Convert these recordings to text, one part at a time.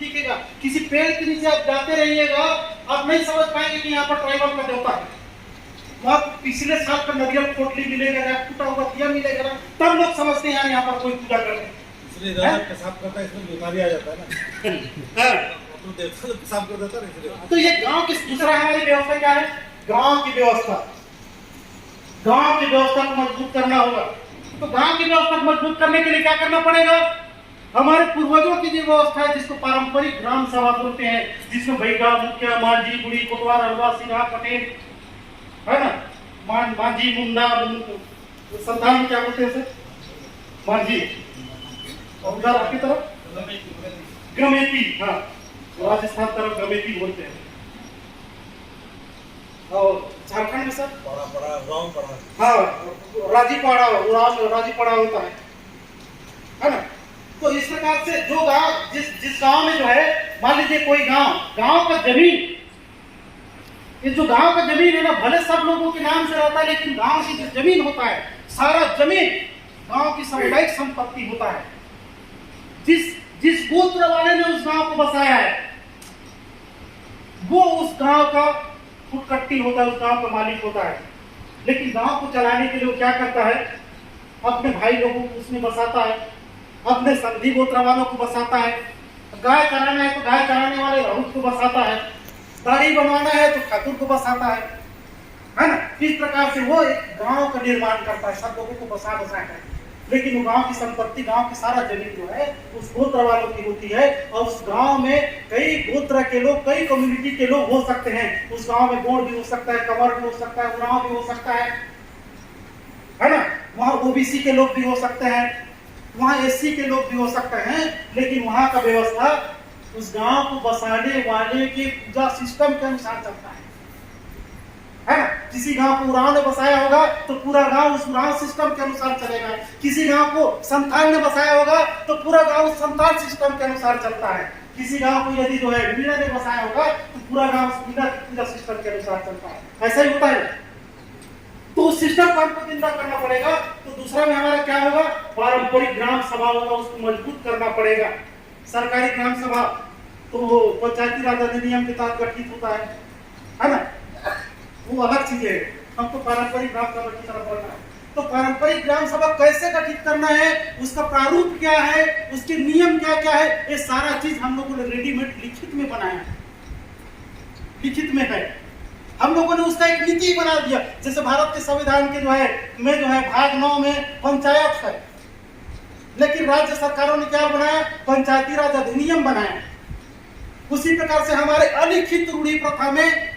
दिखेगा। किसी पेड़ के नीचे आप जाते रहिएगा, आप नहीं समझ पाएंगे कि यहाँ पर ट्राइबल का देवता है। वहाँ पिछले साल का नरियल पोटली मिलेगा, टूटा हुआ दिया मिलेगा, तब लोग समझते हैं यहाँ पर कोई पूजा कर रहे हैं। इसलिए पेशाब करता है, इसमें बीमारी आ जाता है ना। तो देवता पेशाब कर देता है इसलिए। तो ये गांव की दूसरा हमारी व्यवस्था क्या है? गांव की व्यवस्था, गांव की व्यवस्था को मजबूत करना होगा। तो गांव की व्यवस्था को मजबूत करने के लिए क्या करना पड़ेगा? हमारे पूर्वजों की जो व्यवस्था है, जिसको पारंपरिक ग्राम सभा बोलते हैं, जिसमें भैया, मुखिया, मांझी, बुढ़ी, कोतवाल, हलवा, सिंघा, पटेल, है ना, मांझी, मुंडा, संतान क्या बोलते हैं सर? मांझी, और उधर आपकी तरफ गमेती, हाँ, राजस्थान तरफ गमेती बोलते हैं, और झारखंड में सर हाँ राजीपाड़ा, राजीपाड़ा होता है ना। तो इस प्रकार से जो गांव, जिस गांव में जो है, मान लीजिए कोई गांव का जमीन, ये जो गांव का जमीन है ना, भले सब लोगों के नाम से रहता है, लेकिन गांव की जो जमीन होता है, सारा जमीन गांव की सामुदायिक संपत्ति होता है। जिस गोत्र वाले ने उस गांव को बसाया है, वो उस गांव का फुटकट्टी होता है, उस गांव का मालिक होता है। लेकिन गांव को चलाने के लिए वो क्या करता है? अपने भाई लोगों को उसमें बसाता है, अपने संधि गोत्र वालों को बसाता है। गाय चराना है तो गाय चराने वाले राउत को बसाता है, दाढ़ी बनवाना है तो ठाकुर को बसाता है ना। इस प्रकार से वो एक गांव का निर्माण करता है, सब लोगों को बसा कर। लेकिन वो गांव की संपत्ति, गांव की सारा जमीन जो है उस गोत्र वालों की होती है, और उस गांव में कई गोत्र के लोग, कई कम्युनिटी के लोग हो सकते हैं। उस गांव में गोंड भी हो सकता है, कंवर भी हो सकता है, उरांव भी हो सकता है ना। वहाँ ओबीसी के लोग भी हो सकते हैं, वहाँ एससी के लोग भी हो सकते हैं। लेकिन वहाँ का व्यवस्था उस गांव को बसाने वाले के पूजा सिस्टम के अनुसार चलता है ना। किसी गांव को उरांव ने बसाया होगा तो पूरा गांव उस उरांव सिस्टम के अनुसार चलेगा। किसी गांव को संथाल ने बसाया होगा तो पूरा गांव उस संथाल सिस्टम के अनुसार चलता है। किसी गांव को यदि जो है मीणा ने बसाया होगा तो पूरा गांव उस मीणा पूजा सिस्टम के अनुसार चलता है। ऐसा ही होता है। तो उस सिस्टम को हमको जिंदा करना पड़ेगा। तो दूसरा में हमारा क्या होगा? पारंपरिक ग्राम सभा होगा, उसको मजबूत करना पड़ेगा। सरकारी ग्राम सभा तो पंचायती राज अधिनियम के तहत गठित होता है ना, वो अलग चीज है। हमको पारंपरिक ग्राम सभा की तरफ बढ़ना है। तो पारंपरिक ग्राम सभा कैसे गठित करना है, उसका प्रारूप क्या है, उसके नियम क्या क्या है, ये सारा चीज हम लोगों ने रेडीमेड लिखित में बनाया है, लिखित में है। हम लोगों ने उसका एक नीति बना दिया। जैसे भारत के संविधान के जो है भाग 9 में पंचायत है, लेकिन राज्य सरकारों ने क्या बनाया? पंचायती राज अधिनियम बनाया। उसी प्रकार से हमारे अलिखित रूढ़ी प्रथा में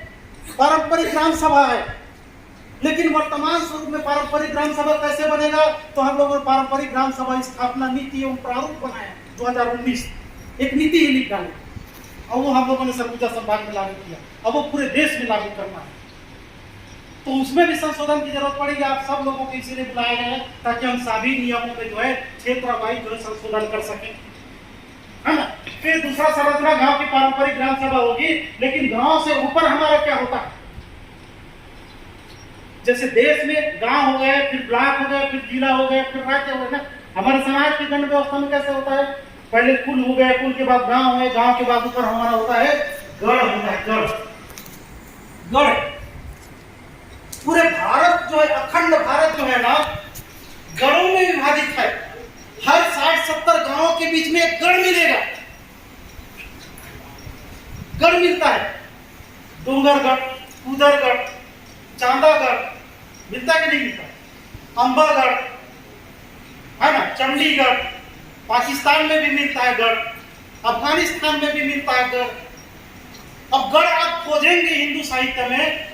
पारंपरिक ग्राम सभा है। लेकिन वर्तमान स्वरूप में पारंपरिक ग्राम सभा कैसे बनेगा? तो हम लोगों ने पारंपरिक ग्राम सभा स्थापना नीति एवं प्रारूप बनाया 2019, एक नीति ही लिख डाली, और वो हम लोगों ने सरगुजा संभाग में लागू किया। अब वो पूरे देश में लागू करना है, तो उसमें भी संशोधन की जरूरत पड़ेगी। आप सब लोगों को इसीलिए बुलाया गया है ताकि हम सभी नियमों में जो है क्षेत्रवाइज जो है संशोधन कर सकें, है ना। फिर दूसरा संरचना गांव की पारंपरिक ग्राम सभा होगी। लेकिन गांव से ऊपर हमारा क्या होता है? जैसे देश में गांव हो गए, फिर ब्लॉक हो गए, फिर जिला हो गए, फिर राज्य हो गए ना। हमारे समाज की दंड व्यवस्था में कैसे होता है? पहले कुल हो गए, कुल के बाद गांव है, गांव के बाद ऊपर हमारा होता है गढ़ होता है, गढ़। पूरे भारत जो है, अखंड भारत जो है ना, गढ़ों में विभाजित है। हर 60-70 गांवों के बीच में एक गढ़ मिलेगा, गढ़ मिलता है। डूंगरगढ़, उदरगढ़, चांदागढ़ मिलता है कि नहीं मिलता? अंबागढ़, है ना, चंडीगढ़, पाकिस्तान में भी मिलता है गढ़, अफगानिस्तान में भी मिलता है गढ़। अब गढ़ आप खोजेंगे हिंदू साहित्य में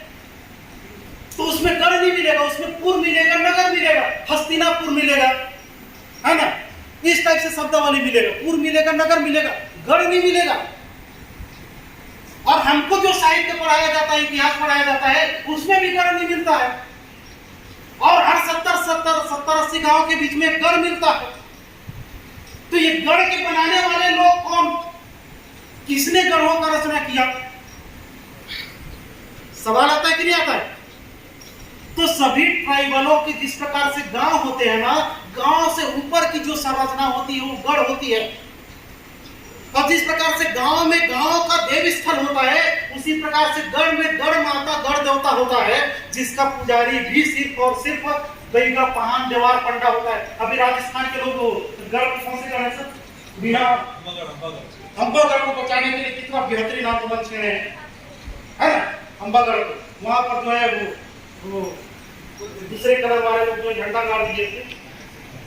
तो उसमें गढ़ नहीं मिलेगा, उसमें पुर मिलेगा, नगर मिलेगा, हस्तिनापुर मिलेगा, है ना, इस टाइप से शब्दावली मिलेगा। पुर मिलेगा, नगर मिलेगा, गढ़ नहीं मिलेगा। और हमको जो साहित्य पढ़ाया जाता है, इतिहास पढ़ाया जाता है, उसमें भी गढ़ नहीं मिलता है। और हर 70-80 गांव के बीच में गढ़ मिलता है। तो ये गढ़ के बनाने वाले लोग कौन? किसने गढ़ों का रचना किया? सवाल आता है कि नहीं आता है? तो सभी ट्राइबलों के जिस प्रकार से गांव होते हैं ना, गांव से ऊपर की जो संरचना होती है वो गढ़ होती है। और जिस प्रकार से गांव में गांव का देव स्थल होता है, उसी प्रकार से गढ़ में गढ़ माता गढ़ देवता होता है, जिसका पुजारी भी सिर्फ और सिर्फ बैगा पहान जवार पंडा होता है। अभी राजस्थान के लोग गढ़ को कौन से गढ़ है सर? बिहार अम्बागढ़ को बचाने के लिए कितना बेहतरीन आंदोलन छेड़े है ना। अम्बागढ़ वहां पर जो है वो दूसरे कलर वाले लोग जो झंडा गाड़ दिए थे,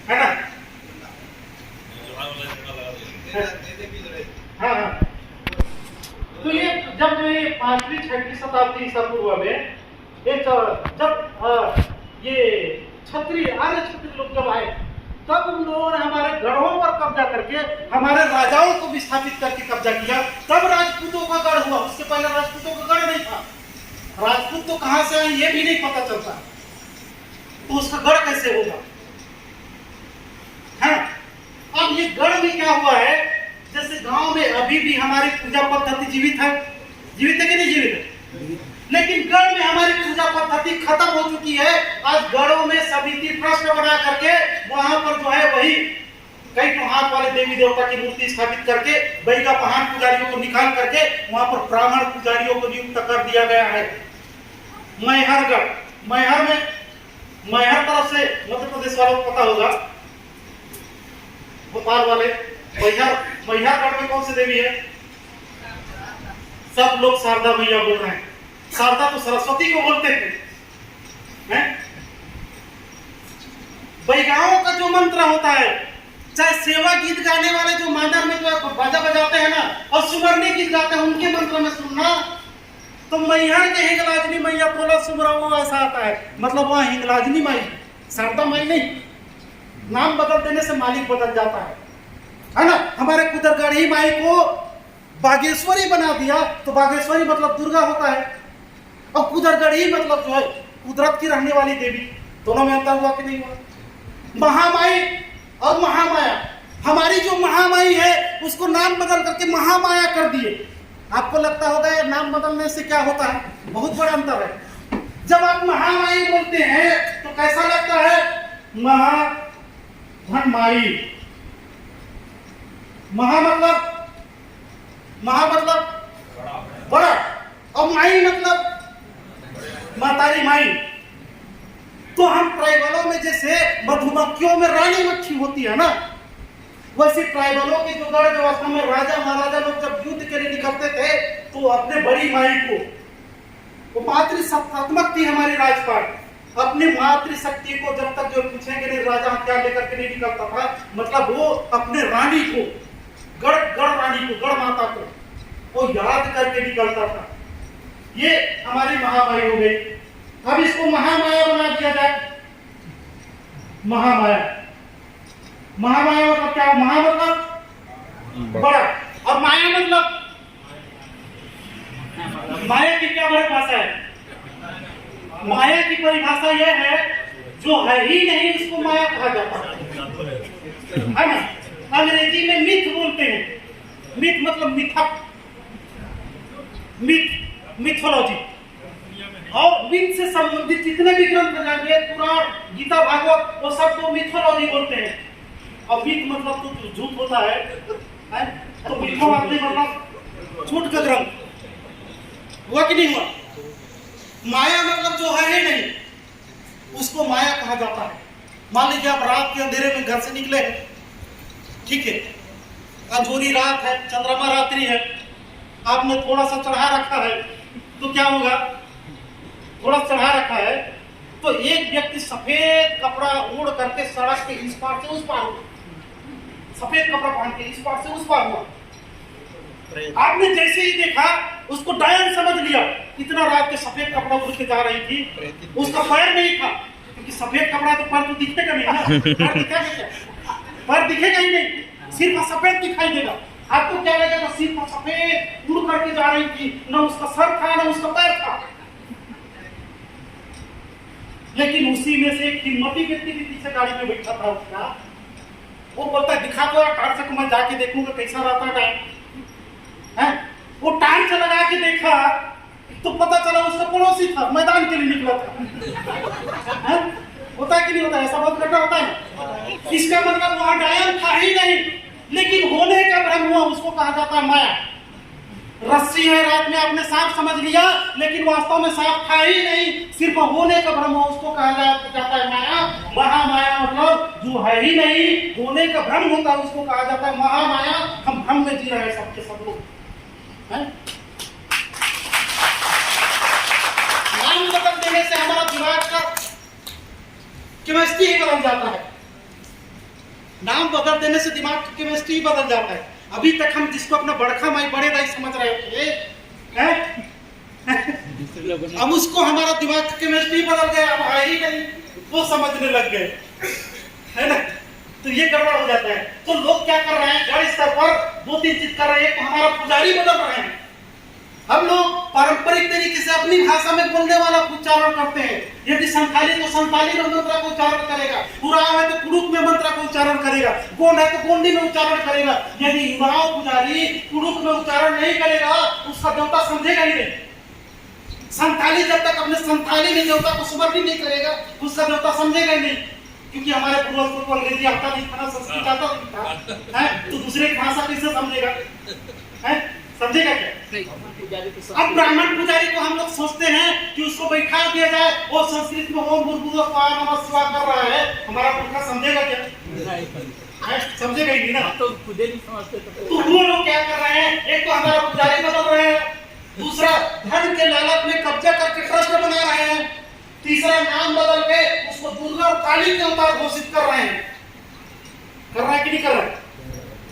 है ना। हाँ हाँ, तो ये जब जो ये 5वीं 6वीं शताब्दी ईसा पूर्व में एक जब ये क्षत्रिय आर्य क्षत्रिय लोग जब आए, तब उन लोगों ने हमारे गढ़ों पर कब्जा करके हमारे राजाओं को विस्थापित करके कब्जा किया। तब राजपूतों का गढ़ हुआ, उससे पहले राजपूतों का गढ़ नहीं था। राजपूत तो कहां से आए ये भी नहीं पता चलता, तो उसका गढ़ कैसे होगा? है। अब ये गढ़ में क्या हुआ है, जैसे गांव में अभी भी हमारी पूजा पद्धति जीवित है कि नहीं जीवित है, लेकिन गढ़ में हमारी पूजा पद्धति खत्म हो चुकी है। आज गढ़ों में समिति ट्रस्ट बना करके वहां पर जो है वही कई हाथ वाले देवी देवता की मूर्ति स्थापित करके बैगा पहान पुजारियों को निकाल करके वहां पर ब्राह्मण पुजारियों को नियुक्त कर दिया गया है। मैहरगढ़, मैहर तरफ से मध्य प्रदेश वालों को पता होगा, भोपाल वाले मैहरगढ़ में कौन सी देवी है? सब लोग शारदा मैया बोल रहे हैं। शारदा तो सरस्वती को बोलते हैं। बैगाओं का जो मंत्र होता है, चाहे सेवा गीत गाने वाले जो मांडर में जो बाजा बजाते हैं ना, और सुमरनी गीत गाते हैं, उनके मंत्र में सुनना तो मैहर के हिंगलाजनी मैया तोला सुमराओ ऐसा आता है। मतलब वहां हिंगलाजनी माई, शारदा माई नहीं। नाम बदल देने से मालिक बदल जाता है ना। हमारे कुदरगढ़ी माई को बागेश्वरी बना दिया, तो बागेश्वरी मतलब दुर्गा होता है, और कुदरगढ़ी मतलब जो है कुदरत की रहने वाली देवी। दोनों में अंतर हुआ कि नहीं हुआ? महामाई और महामाया, हमारी जो महामाई है उसको नाम बदल करके महामाया कर दिए। आपको लगता होगा यार नाम बदलने से क्या होता है? बहुत बड़ा अंतर है। जब आप महामाई बोलते हैं तो कैसा लगता है? महाधन माई, महा मतलब बड़ा, और माई मतलब मातारी माई। तो हम ट्राइबलों में जैसे मधुमक्खियों में रानी मक्खी होती है ना, वैसे ट्राइबलों की जो गढ़ व्यवस्था में राजा महाराजा लोग जब युद्ध के लिए निकलते थे तो अपने बड़ी माई को, वो मातृसत्तात्मक थी हमारी राजपाट, अपनी मातृशक्ति को जब तक जो पूछेंगे नहीं राजा हथियार लेकर के नहीं निकलता था, मतलब वो अपने रानी को, गढ़ रानी को, गढ़ माता को वो याद करके निकलता था। ये हमारी महामाई हो गई। अब इसको महामाया बना दिया जाए। महामाया मतलब क्या? महा मतलब बड़ा, और माया मतलब, माया की क्या परिभाषा है? माया की परिभाषा यह है जो है ही नहीं उसको माया कहा जाता है ना। अंग्रेजी में मिथ बोलते हैं। मिथ मतलब मिथक, मिथोलॉजी, और मिथ से संबंधित जितने भी ग्रंथ हैं, पुराण, गीता, भागवत, वो सब तो मिथोलॉजी बोलते हैं। और मिथ मतलब तो झूठ होता है, तो मिथोलॉजी मतलब झूठ का ग्रंथ हुआ कि नहीं हुआ? माया मतलब जो है ही नहीं उसको माया कहा जाता है। मान लीजिए आप रात के अंधेरे में घर से निकले, ठीक है, अंजोरी रात है, चंद्रमा रात्रि है, आपने थोड़ा सा चढ़ा रखा है, तो क्या होगा? थोड़ा चढ़ा रखा है तो एक व्यक्ति सफेद कपड़ा ओढ़ करके सड़क के इस पार से उस पार हुआ, सफेद कपड़ा पहन के इस पार से उस पार हुआ। आपने जैसे ही देखा उसको डायन समझ लिया, इतना रात के सफेद कपड़ा उड़ के जा रही थी, उसका पैर नहीं था, क्योंकि सफेद कपड़ा तो पैर तो दिखेगा नहीं ना, पैर दिखेगा क्या? पैर दिखेगा ही नहीं, सिर्फ सफेद दिखाई देगा। आपको क्या लगेगा? सिर्फ सफेद उड़ करके जा रही थी, ना उसका सर था ना उसका पैर था। लेकिन उसी में से एक हिम्मती व्यक्ति भी पीछे गाड़ी में बैठा था उसका, वो बोलता है दिखा दो टार्च से, मैं जाके देखूंगा कैसा रहता है। वो टार्च लगा के देखा तो पता चला उसका पड़ोसी था, मैदान के लिए निकला था। होता है कि नहीं होता? ऐसा बहुत घटना होता है। इसका मतलब वहां डायन था ही नहीं, लेकिन होने का भ्रम हुआ उसको कहा जाता है माया। रस्सी है, रात में आपने सांप समझ लिया, लेकिन वास्तव में सांप था ही नहीं, सिर्फ होने का भ्रम हुआ, उसको कहा जाता है माया। महामाया मतलब जो है ही नहीं, होने का भ्रम होता है, उसको कहा जाता है महामाया। हम भ्रम में जी रहे हैं सबके सब लोग। नाम बदल देने से हमारा दिमाग का केमिस्ट्री ही बदल जाता है। नाम बदल देने से दिमाग की केमिस्ट्री ही बदल जाता है। अभी तक हम जिसको अपना बड़खा माई बड़े दाई समझ रहे थे, अब उसको हमारा दिमाग की केमिस्ट्री बदल गया, अब है ही नहीं, वो समझने लग गए, है ना। तो ये गड़बड़ हो जाता है। तो लोग क्या कर रहे हैं, जड़ स्तर पर 2-3 चीज कर रहे हैं। हमारा पुजारी बदल रहे हैं। हम लोग पारंपरिक तरीके से अपनी भाषा में बोलने वाला उच्चारण करते हैं। यदि संथाली तो संथाली में मंत्र का उच्चारण करेगा, कुराव है तो कुड़ुक में मंत्र का उच्चारण करेगा, गोंड है तो गोंडी में उच्चारण करेगा। यदि युवाओं पुजारी कुड़ुक में उच्चारण नहीं करेगा, उसका देवता समझेगा ही नहीं। संथाली जब तक अपने संथाली में देवता को स्मरण नहीं करेगा, उसका देवता समझेगा ही नहीं। क्योंकि हमारे पूर्वज को अंग्रेजी आता नहीं था, संस्कृत आता नहीं था, तो दूसरे की भाषा कैसे समझेगा, समझेगा क्या? अब ब्राह्मण पुजारी को हम लोग सोचते हैं कि उसको बैठा दिया जाए, वो संस्कृत में ओम भूर्भुवः स्वः नमः शिवाय कर रहा है, हमारा पुरखा समझेगा क्या? समझेगा ही नहीं ना। तो खुद ही नहीं समझते। तो वो लोग क्या कर रहे हैं, एक तो हमारा पुजारी बदल रहे हैं, दूसरा धन के लालच में कब्जा करके ट्रस्ट बना रहे हैं, तीसरा नाम बदल के उसको दुर्गा और काली के अवतार घोषित कर रहे हैं। कर रहा है कि नहीं कर रहा है?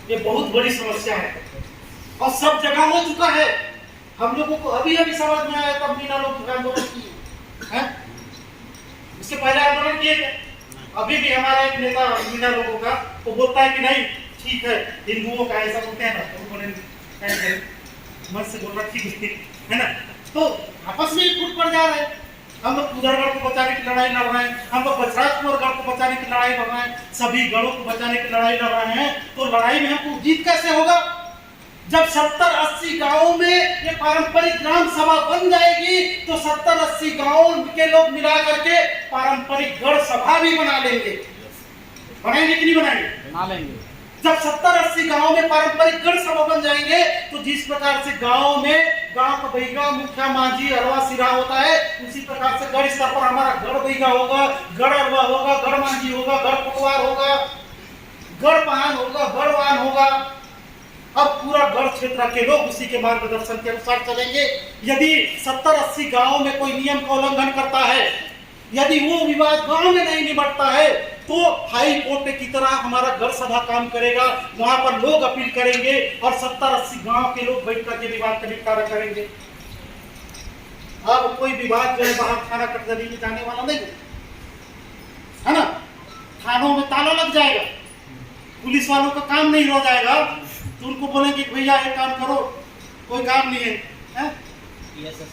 ये बहुत बड़ी समस्या है और सब जगह हो चुका है। हम लोगों को अभी अभी समझ में आया, तब मीना लोग आंदोलन किए हैं। इससे पहले आंदोलन किए थे। अभी भी हमारा एक नेता मीना लोगों का वो बोलता है कि नहीं ठीक है, हिंदुओं का ऐसा बोलते हैं ना, मन से बोलना ठीक है ना। तो आपस में फूट पड़ जा रहे हैं। हम लोग पुदरगढ़ को बचाने की लड़ाई लड़ रहे हैं, हम लोग बछराजपुर गढ़ को बचाने की लड़ाई लड़ रहे हैं, सभी गढ़ों को बचाने की लड़ाई लड़ रहे हैं। तो लड़ाई में हमको जीत कैसे होगा? जब 70-80 गांवों में ये पारंपरिक ग्राम सभा बन जाएगी, तो 70-80 गांवों के लोग मिला करके पारंपरिक गढ़ सभा भी बना लेंगे। बनाएंगे कि नहीं बनाएंगे? बना लेंगे। जब 70-80 गांवों में पारंपरिक गढ़ सभा बन जाएंगे, तो जिस प्रकार से गांव में गांव का बहिगा, मुखिया, मांझी, अरवा, सिरा होता है, उसी प्रकार से गढ़ स्तर पर हमारा गढ़ बहिगा होगा, गढ़ अरवा होगा, गढ़ मांझी होगा, गढ़ पटवार होगा, गढ़ पहान होगा, गढ़वान होगा। अब पूरा गढ़ क्षेत्र के लोग उसी के मार्गदर्शन के अनुसार चलेंगे। यदि 70-80 गांवों में कोई नियम का उल्लंघन करता है, यदि वो विवाद गांव में नहीं निपटता है, तो हाई कोर्ट की तरह हमारा गढ़ सभा काम करेगा। वहां पर लोग अपील करेंगे और 70-80 गांव के लोग बैठ करके विवाद का निपटारा करेंगे। अब कोई विवाद जो है बाहर थाना कचहरी में जाने वाला नहीं है ना। थानों में ताला लग जाएगा, पुलिस वालों का काम नहीं हो जाएगा, तो उनको बोलेंगे कि भैया एक काम करो, कोई काम नहीं है,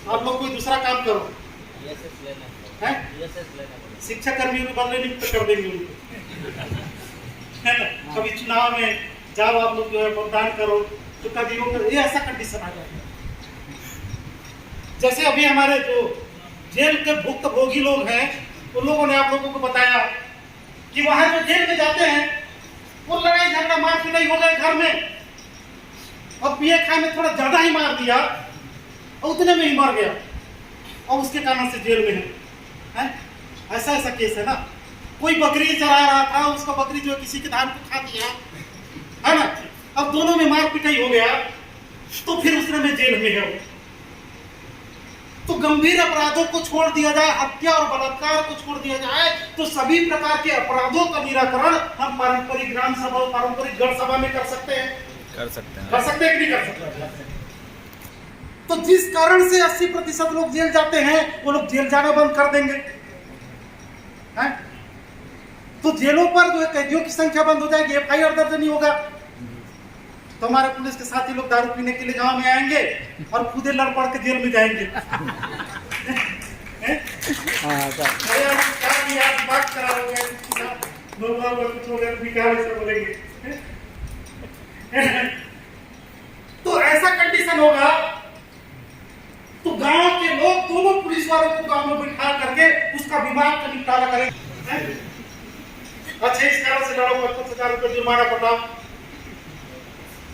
आप लोग कोई दूसरा काम करो, शिक्षा कर्मियों में बदले नियुक्त कर देंगे उनको, है ना। कभी चुनाव में जाओ आप लोग जो है मतदान करो, तो कभी वो ये ऐसा कंडीशन आ जाएगा। जैसे अभी हमारे जो जेल के भुक्तभोगी लोग हैं, उन लोगों ने आप लोगों को बताया कि वहां जो जेल में जाते हैं, वो लड़ाई झगड़ा मार पिटाई हो गए घर में, और पिए खाए में थोड़ा ज्यादा ही मार दिया और उतने में ही मर गया, और उसके कारण से जेल में है। ऐसा ऐसा केस है ना। कोई बकरी चरा रहा था, उसका बकरी जो किसी के धान को खा दिया, है ना। अब दोनों में मार पिटाई हो गया, तो फिर उसने में जेल में है। तो गंभीर अपराधों को छोड़ दिया जाए, हत्या और बलात्कार को छोड़ दिया जाए, तो सभी प्रकार के अपराधों का निराकरण हम पारंपरिक ग्राम सभा, पारंपरिक गढ़ सभा में कर सकते हैं। कर सकते हैं कि नहीं कर सकते? तो जिस कारण से 80% लोग जेल जाते हैं, वो लोग जेल जाना बंद कर देंगे, हैं? तो जेलों पर जो है कैदियों की संख्या बंद हो जाएगी, FIR दर्ज नहीं होगा, तो हमारे पुलिस के साथी लोग दारू पीने के लिए गांव में आएंगे और खुदे लड़ पड़ के जेल में जाएंगे। बात करा बोलेंगे। तो ऐसा कंडीशन होगा, तो गांव के लोग दोनों पुलिस वालों को गांव में बिठा करके उसका विवाद का निपटारा करेंगे। अच्छा, इस कारण से लड़ो, 25,000 रुपये जुर्माना पटाओ,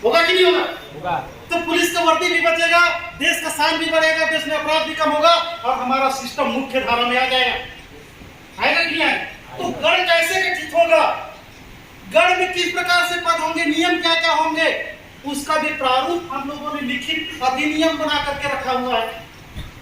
होगा कि नहीं होगा? होगा। तो पुलिस का वर्दी भी बचेगा, देश का शान भी बढ़ेगा, देश में अपराध भी कम होगा और हमारा सिस्टम मुख्य धारा में आ जाएगा। आएगा कि नहीं आएगा? तो गण कैसे गठित होगा, गण में किस प्रकार से पद होंगे, नियम क्या क्या होंगे, उसका भी प्रारूप हम लोगों ने लिखित अधिनियम बना करके रखा हुआ है।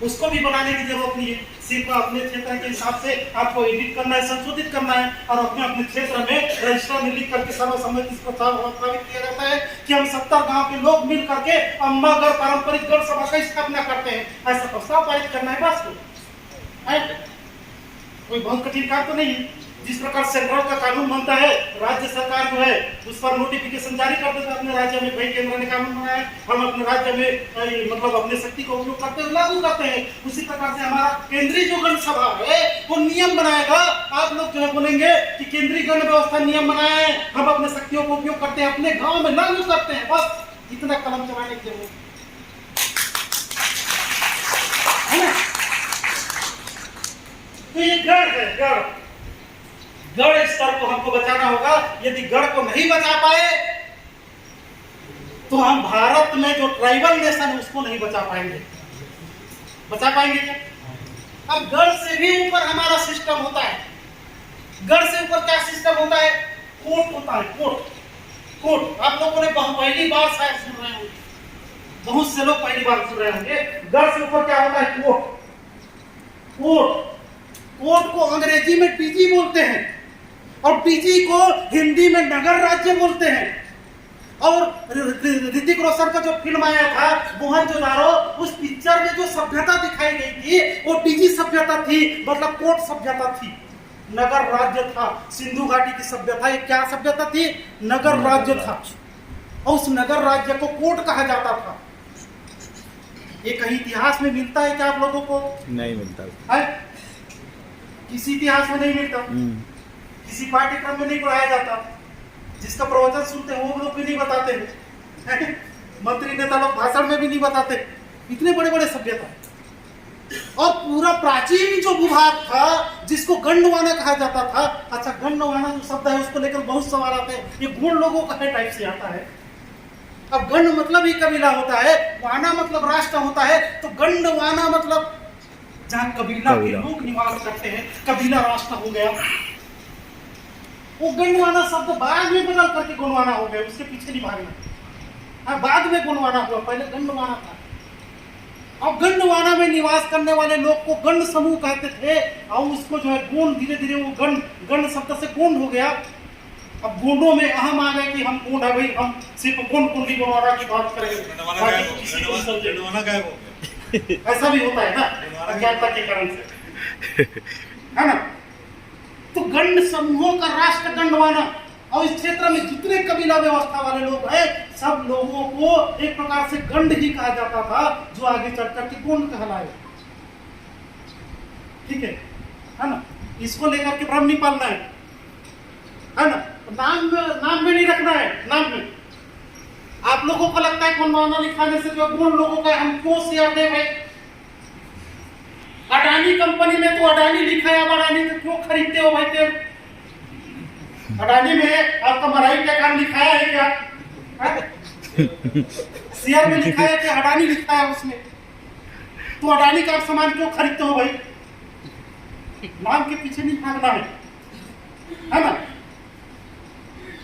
उसको भी बनाने की जरूरत नहीं है, सिर्फ अपने क्षेत्र के हिसाब से आपको एडिट करना है, संशोधित करना है और अपने अपने क्षेत्र में रजिस्टर में लिख करके सर्वसम्मति से प्रस्तावित किया जाता है कि हम 70 गांव के लोग मिल करके अम्बागढ़ पारंपरिक गढ़ सभा का स्थापना करते हैं। ऐसा प्रस्ताव पारित करना है, बस कोई बहुत कठिन काम तो नहीं है। जिस प्रकार सेंट्रल का कानून बनता है, राज्य सरकार जो है उस पर नोटिफिकेशन जारी कर देता है अपने राज्य में, भाई केंद्र ने कानून बनाया, हम अपने राज्य में मतलब अपने शक्ति का उपयोग करते हुए लागू करते हैं। उसी प्रकार से हमारा केंद्रीय जो गण सभा है वो नियम बनाएगा। आप लोग जो है बोलेंगे कि केंद्रीय गण व्यवस्था नियम बनाया है, हम अपने शक्तियों का उपयोग करते हैं, अपने गाँव में लागू करते हैं, बस इतना कलम चलाने की जरूरत है ना। तो ये गढ़ है, गढ़ स्तर को हमको बचाना होगा। यदि गढ़ को नहीं बचा पाए तो हम भारत में जो ट्राइबल नेशन है उसको नहीं बचा पाएंगे। बचा पाएंगे क्या? अब गढ़ से भी ऊपर हमारा सिस्टम होता है। गढ़ से ऊपर क्या सिस्टम होता है? कोर्ट होता है, कोर्ट। आप लोगों ने पहली बार शायद सुन रहे होंगे, बहुत से लोग पहली बार सुन रहे होंगे। गढ़ से ऊपर क्या होता है? कोर्ट को अंग्रेजी में डीजी बोलते हैं और डीजी को हिंदी में नगर राज्य बोलते हैं। और ऋतिक रोशन का जो फिल्म आया था मोहनजोदारो, उस पिक्चर में जो सभ्यता दिखाई गई थी वो डीजी सभ्यता थी, मतलब कोर्ट सभ्यता थी, नगर राज्य था। सिंधु घाटी की सभ्यता ये क्या सभ्यता थी? नगर राज्य था। और उस नगर राज्य को कोर्ट कहा जाता था। ये कहीं इतिहास में मिलता है क्या आप लोगों को? नहीं मिलता है? किसी इतिहास में नहीं मिलता, किसी पाठ्यक्रम में नहीं पढ़ाया जाता। जिसका प्रवचन सुनते हैं वो लोग भी नहीं बताते हैं, मंत्री नेता लोग भाषण में भी नहीं बताते। इतने बड़े बड़े सभ्यता और पूरा प्राचीन जो विभाग था जिसको गंडवाना कहा जाता था। अच्छा, गंडवाना जो शब्द है उसको लेकर बहुत सवाल आते हैं, ये गुण लोगों का है टाइप से आता है। अब गंड मतलब ही कबीला होता है, वाना मतलब राष्ट्र होता है, तो गंडवाना मतलब जहाँ कबीला के लोग निवास करते हैं, कबीला राष्ट्र हो गया। वो गंडवाना शब्द बाद में बदल करके गोंडवाना हो गया, उसके पीछे नहीं भागना। बाद में गोंडवाना हुआ, पहले गंडवाना था। अब गंडवाना में निवास करने वाले लोग को गंड समूह कहते थे और उसको जो है गोंड, धीरे धीरे वो गंड शब्द से गोंड हो गया। अब गोंडों में अहम आ गए कि हम गोंड है भाई, हम सिर्फ गोंड कुंडली गोंडवाना की बात करेंगे। ऐसा भी होता है ना अज्ञानता के कारण से, है ना। तो गंड समूहों का राष्ट्र गंडवाना, और इस क्षेत्र में जितने कबीला व्यवस्था वाले लोग हैं सब लोगों को एक प्रकार से गंड ही कहा जाता था, जो आगे चढ़ करके गोंड कहलाए। ठीक है ना। इसको लेकर के भ्रम नहीं पालना है ना। नाम में नहीं रखना है। नाम में आप लोगों को लगता है गोंडवाना लिखाने से जो गोंड लोगों का हम क्यों शेयर दे भाई? अडानी कंपनी में तो अडानी लिखा है, अब अडानी को क्यों खरीदते हो भाई? तेल अडानी में आपका मराई का काम लिखाया है क्या? शेयर में लिखा है कि अडानी लिखा है उसमें, तो अडानी का आप सामान क्यों खरीदते हो भाई? नाम के पीछे नहीं भागना है ना।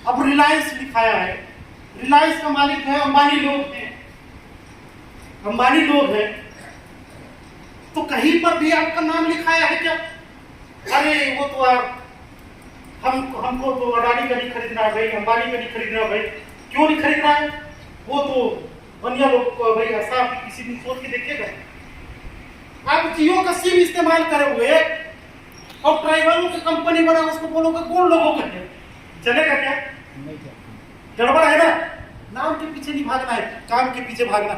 अब रिलायंस लिखाया है, रिलायंस का मालिक है अंबानी लोग हैं, तो कहीं पर भी आपका नाम लिखाया है क्या? अरे वो तो आप हमको तो अडानी का नहीं खरीदना है भाई, अंबानी का नहीं खरीदना है भाई। क्यों नहीं खरीदना है? वो तो बनिया लोग भाई, ऐसा आप किसी दिन सोच के देखिएगा। आप जियो का सिम इस्तेमाल करे हुए और ट्राइबलों की कंपनी बना, उसको बोलोगे कौन लोगों का है, चलेगा क्या? गड़बड़ है ना। नाम के पीछे नहीं भागना है, काम के पीछे भागना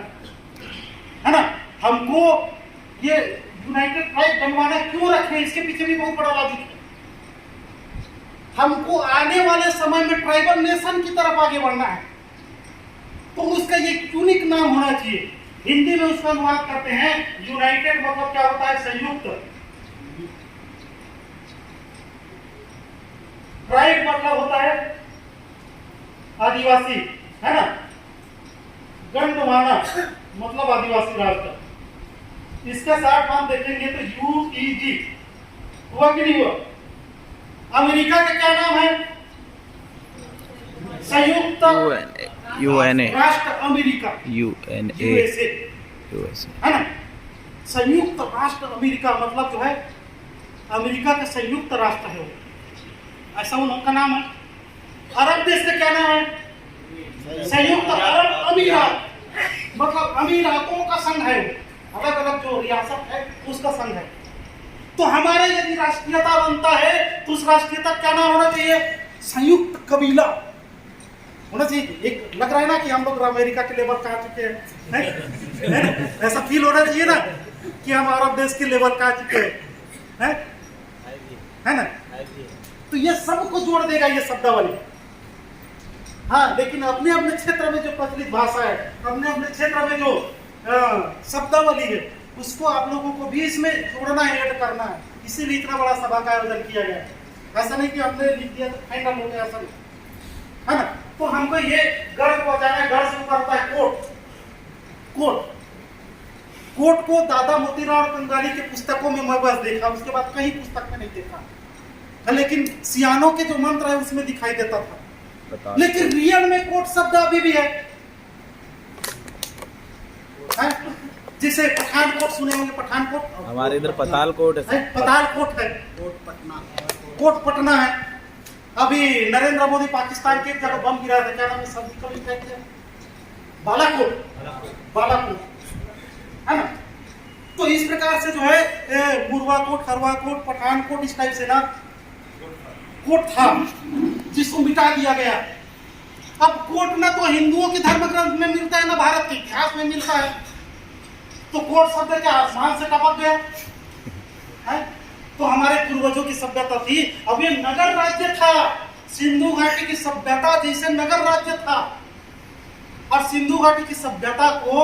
है ना। हमको ये यूनाइटेड ट्राइब बनवाना क्यों रखे, इसके पीछे भी बहुत बड़ा लॉजिक है। हमको आने वाले समय में ट्राइबल नेशन की तरफ आगे बढ़ना है, तो उसका ये यूनिक नाम होना चाहिए। हिंदी में उसका अनुवाद करते हैं यूनाइटेड, मतलब क्या होता है? संयुक्त। ट्राइब मतलब होता है आदिवासी, है ना। गंडवाना मतलब आदिवासी राष्ट्र, इसका शॉर्ट फॉर्म देखेंगे तो UEG, हुआ कि नहीं हुआ? अमेरिका का क्या नाम है? संयुक्त राष्ट्र अमेरिका, USA, है ना? संयुक्त राष्ट्र अमेरिका मतलब जो है अमेरिका का संयुक्त राष्ट्र है, ऐसा उनका नाम है। अरब देश का क्या नाम है? संयुक्त अरब अमीरात, मतलब अमीरातों का संघ है, अलग अलग जो रियासत है उसका संघ है। तो हमारे यदि राष्ट्रीयता बनता है तो उस राष्ट्रीयता क्या नाम होना चाहिए? संयुक्त कबीला होना चाहिए। एक लग रहा है ना कि हम लोग अमेरिका के लेवल का आ चुके हैं, ऐसा फील होना चाहिए ना कि हम अरब देश के लेवल का आ चुके हैं, है ना? तो ये सबको जोड़ देगा ये शब्दावली। हाँ, लेकिन अपने अपने क्षेत्र में जो प्रचलित भाषा है, अपने अपने क्षेत्र में जो शब्दावली है, उसको आप लोगों को भी इसमें जोड़ना है, ऐड करना है। इसीलिए इतना बड़ा सभा का आयोजन किया गया है। ऐसा नहीं कि हमने लिख दिया तो फाइनल हो गया, ऐसा नहीं, है ना? तो हमको ये गर्व पहुंचाना है। गर्व से करता है कोट। कोट कोट को दादा मोतीराम कंगाली के पुस्तकों में मैं बस देखा, उसके बाद कहीं पुस्तक में नहीं देखा, लेकिन सियानों के जो मंत्र है उसमें दिखाई देता था। लेकिन रियल में कोट शब्द अभी भी है। जिसे पठानकोट सुने होंगे, पठानकोट हमारे इधर पतालकोट है, पतालकोट है, कोट पटना है। अभी नरेंद्र मोदी पाकिस्तान के एक जगह बम गिरा था, क्या नाम है सब्जी का भी कहते हैं, बालाकोट, है ना? तो इस प्रकार से जो है मुरवा कोट, खरवा कोट, पठानकोट, इस टाइप से ना कोट था जिसको मिटा दिया गया। अब कोट ना तो हिंदुओं के धर्म ग्रंथ में मिलता है ना भारत के इतिहास में मिलता है। तो कोट शब्द क्या आसमान से टपक गया है? तो हमारे पूर्वजों की सभ्यता थी। अब ये नगर राज्य था, सिंधु घाटी की सभ्यता जैसे नगर राज्य था। और सिंधु घाटी की सभ्यता को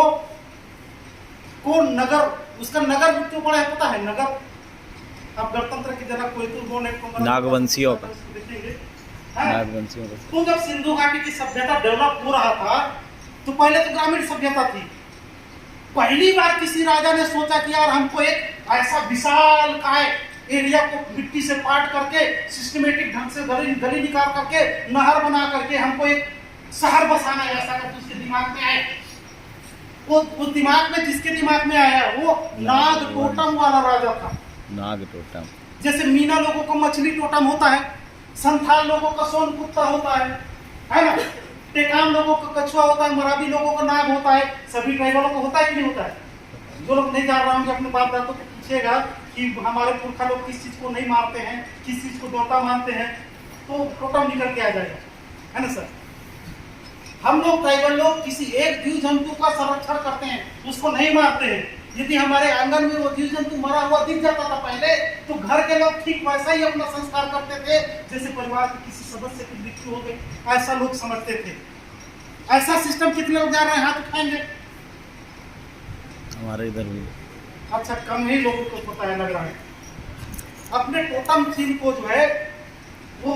नगर, उसका नगर क्यों पड़ा है पता है? नगर अब गणतंत्र के जनक को नागवंशियों का, देखेंगे। नागवंशियों का। तो जब सिंधु घाटी की सभ्यता डेवलप हो रहा था तो पहले तो ग्रामीण सभ्यता थी। पहली बार किसी राजा ने सोचा कि यार हमको एक ऐसा विशाल काय एरिया को मिट्टी से पाट करके सिस्टमेटिक ढंग से गली निकाल करके नहर बना करके हमको एक शहर बसाना है, ऐसा करके उसके दिमाग में आया। वो दिमाग में, जिसके दिमाग में आया वो नाग टोटम वाला राजा था। नाग टोटम, जैसे मीना लोगों को मछली टोटम होता है, संथाल लोगों का सोन कुत्ता होता है ना? टेकाम लोगों का कछुआ होता है, मराठी लोगों का नाग होता है। सभी ट्राइबलों को होता है कि नहीं होता है? जो लोग नहीं जान रहे होंगे अपने बाप दादों को पूछेगा कि हमारे पुरखा लोग किस चीज को नहीं मारते हैं, किस चीज को देवता मानते हैं, तो टोटम निकल के आ जाएगा, है ना सर? हम लोग ट्राइबल लोग किसी एक जीव जंतु का संरक्षण करते हैं, उसको नहीं मारते हैं। यदि हमारे आंगन में वो जीव जंतु मरा हुआ दिख जाता था पहले, तो घर के लोग ठीक वैसा ही अपना संस्कार करते थे जैसे परिवार के किसी सदस्य की मृत्यु हो गई, ऐसा लोग समझते थे। ऐसा सिस्टम कितने लोग जान रहे हैं? हाथ उठाएंगे। हमारे इधर भी अच्छा, कम ही लोगों को पता है, लग रहा है। अपने टोटम चिन्ह को जो है वो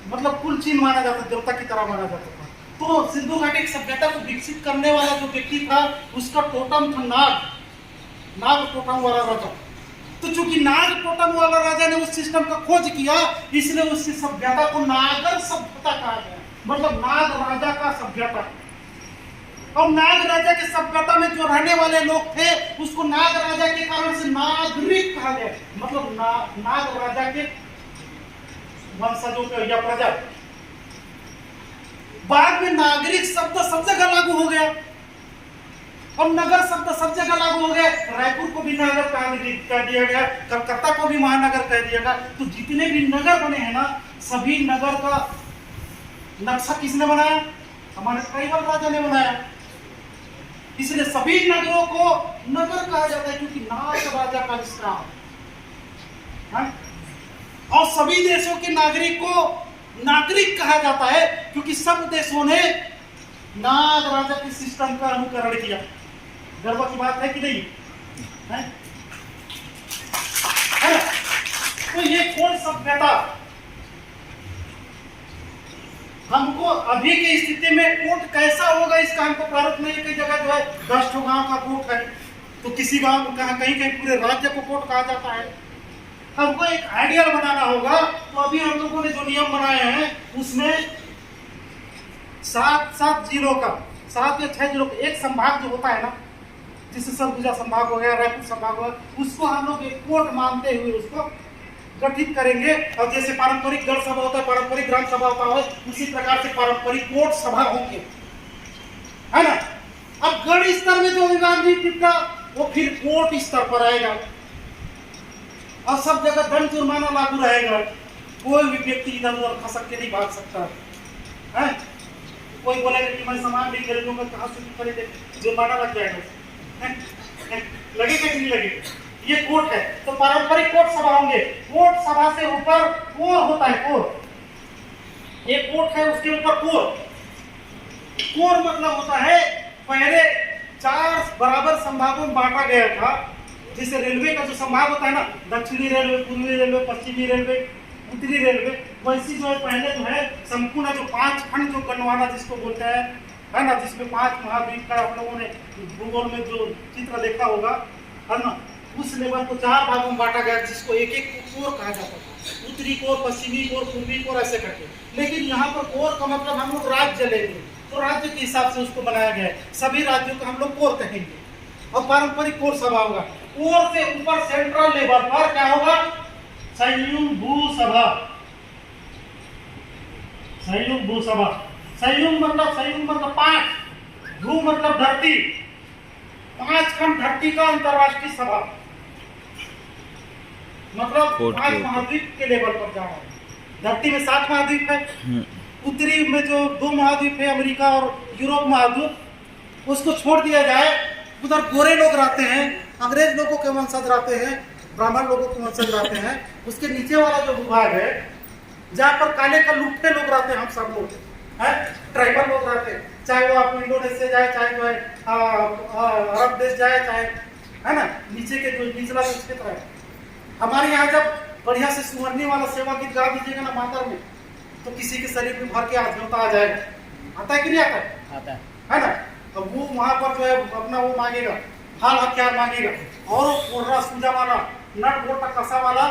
मतलब कुल चिन्ह माना जाता, देवता की तरह माना जाता था। तो सिंधु घाटी की सभ्यता को विकसित करने वाला जो व्यक्ति था उसका टोटम था नाग टोटम वाला राजा। तो चूंकि नाग टोटम वाला राजा ने उस सिस्टम का खोज किया, इसलिए उसकी सभ्यता को नागर सभ्यता कहा गया, मतलब नाग राजा का सभ्यता। और नाग राजा की सभ्यता में जो रहने वाले लोग थे उसको नाग राजा के कारण से नागरिक कहा गया, मतलब नाग राजा के वंशजों के या प्रजा। बाद में नागरिक शब्द सब जगह लागू हो गया और नगर शब्द सब जगह लागू हो गया। रायपुर को भी नगर कह दिया गया, कलकत्ता को भी महानगर कह दिया गया। तो जितने भी नगर बने हैं ना, सभी नगर का नक्शा किसने बनाया? हमारे ट्राइबल राजा ने बनाया। इसलिए सभी नगरों को नगर कहा जाता है क्योंकि नाग राजा का विश्राम। और सभी देशों के नागरिक को नागरिक कहा जाता है क्योंकि सब देशों ने नाग राजा के सिस्टम का अनुकरण किया। गर्व की बात है कि नहीं है? तो ये कौन सभ्यता हमको अभी की स्थिति में कोर्ट कैसा होगा इसका हमको प्रारूप नहीं। कई जगह जो है 10 ठो गाँव का कोर्ट है, तो किसी गांव में कहीं कहीं पूरे राज्य को कोर्ट कहा जाता है। हमको एक आइडियल बनाना होगा। तो अभी हम लोगों ने जो नियम बनाए हैं उसमें 7 जिलों का, 7 या 6 जिलों का एक संभाग जो होता है ना, जिससे सरगुजा संभाग हो गया, रायपुर संभाग हो गया, उसको हम लोग एक कोर्ट मानते हुए उसको गठित करेंगे। और जैसे पारंपरिक गढ़ सभा होता है, पारंपरिक ग्राम सभा होता है, उसी प्रकार से पारंपरिक कोर्ट सभा होंगे, है ना। अब गढ़ स्तर में जो विवाद का वो फिर कोर्ट स्तर पर आएगा और सब जगह दंड जुर्माना लागू रहेगा। कोई भी व्यक्ति इधर उधर खसक के नहीं भाग सकता है। कोई बोलेगा कि मैं सामान नहीं खरीदूंगा, कहाँ से खरीदे, जुर्माना लग जाएगा, लगेगा कि नहीं लगेगा। ये कोर्ट है। तो पारंपरिक कोर्ट सभा होंगे। कोर्ट सभा से ऊपर कोर होता है, कोर। ये कोर्ट है, उसके ऊपर कोर। कोर मतलब होता है पहले 4 बराबर संभागों में बांटा गया था। जैसे रेलवे का जो संभाग होता है ना, दक्षिणी रेलवे, पूर्वी रेलवे, पश्चिमी रेलवे, उत्तरी रेलवे, वैसी जो है पहले जो है संपूर्ण जो 5 खंड जो गणवाना जिसको बोलते हैं, है ना, जिसमें 5 महाद्वीप का आप लोगों ने भूगोल में जो चित्र देखा होगा, है ना, उस लेवल को 4 भागों में बांटा गया, जिसको एक एक कोर कहा जाता था। उत्तरी कोर, पश्चिमी कोर, पूर्वी कोर, ऐसे करके। लेकिन यहाँ पर कोर का मतलब हम लोग राज्य लेंगे, तो राज्य के हिसाब से उसको बनाया गया है। सभी राज्यों को हम लोग कोर कहेंगे और पारंपरिक कोर सभा होगा। कोर से ऊपर सेंट्रल लेवल पर क्या होगा? संयुक्त भू सभा। संयुक्त भू सभा। संयुक्त मतलब 5, भू मतलब धरती, 5 खंड धरती का अंतरराष्ट्रीय सभा, मतलब 5 महाद्वीप के लेवल पर जा रहा है। धरती में 7 महाद्वीप है। उत्तरी में जो 2 महाद्वीप है, अमेरिका और यूरोप महाद्वीप, उसको छोड़ दिया जाए। उधर गोरे लोग रहते हैं, अंग्रेज लोगों के वंशज रहते हैं, ब्राह्मण लोगों के वंशज रहते हैं। उसके नीचे वाला जो भूभाग है, जहाँ पर काले का लुट्टे लोग रहते हैं, हम सब लोग हैं, ट्राइबल लोग रहते हैं। चाहे वो आप इंडोनेशिया जाए, चाहे जो है अरब देश जाए, चाहे, है ना, नीचे के जो निचला क्षेत्र है। हमारे यहाँ जब बढ़िया से सुवर्णी वाला सेवा गीत गा दीजिएगा ना मातर में, तो किसी के शरीर में भर के आत्मता आ जाएगा। आता है कि नहीं आता है? आता है ना। तो वो वहां पर जो है अपना वो मांगेगा, हाल हथियार मांगेगा, और कोर्रा सूजा वाला, नट बोटा कसा वाला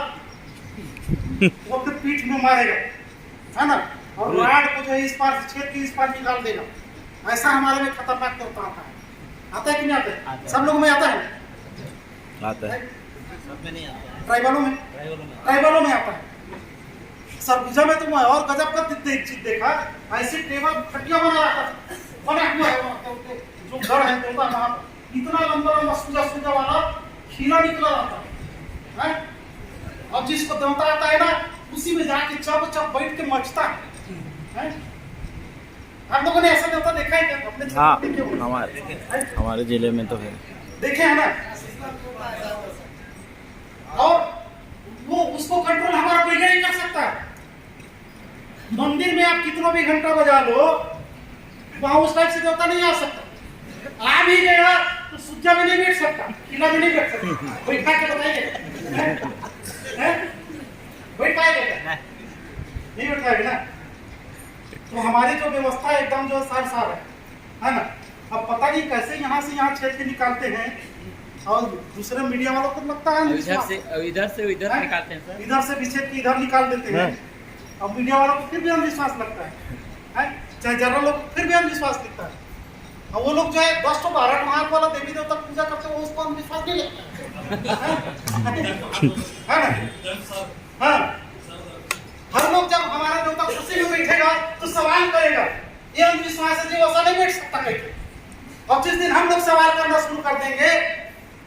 वो अपने पीठ में मारेगा, है ना, और राड को जो है इस पार से छेद के इस पार निकाल देगा। ऐसा हमारे में खतरनाक करता आता है। आता है कि नहीं आता है? सब लोगों में आता है? आता है। सब में नहीं आता। ट्राइबलों में आता है। सरगुजा में तो मैं और गजब का चीज देखा। ऐसे टेबल खटिया बना हुआ है, जो घर है तोता, वहां इतना लंबा सूजा वाला खीरा निकला रहता है। और जिसको देवता आता है ना, उसी में जाके चप बैठ के मचता है। आप लोगों ने ऐसा देवता देखा है क्या अपने? हाँ, हमारे जिले में तो है, देखे है ना। और वो उसको कंट्रोल हमारा कोई नहीं कर सकता। मंदिर में आप कितना भी घंटा बजा लो, वहां उस टाइप से देवता नहीं आ सकता। आ भी गया तो सुजा में नहीं बैठ सकता, किला में नहीं बैठ सकता। बैठा के बताइए, बैठ पाएगा? नहीं बैठ पाएगा ना। तो हमारी जो व्यवस्था एकदम जो सार है ना। अब पता नहीं कैसे यहाँ से यहाँ छेद के निकालते हैं, और दूसरे मीडिया वालों को लगता है इधर से उधर निकालते हैं सर, इधर से विच्छेद के इधर निकाल देते हैं। अब मीडिया वालों को फिर भी अंधविश्वास लगता है, चाहे जनरल लोग फिर भी अंधविश्वास दिखता है। और वो लोग जो है 10 तो 12 हाथ वाला देवी देवता पूजा करते हैं, उसको अंधविश्वास नहीं लगता है ना। हाँ, हर लोग जब हमारा देवता कुर्सी में बैठेगा तो सवाल करेगा। ये अंधविश्वास है जी, वैसा नहीं बैठ सकता कहीं। और जिस दिन हम लोग सवाल करना शुरू कर देंगे,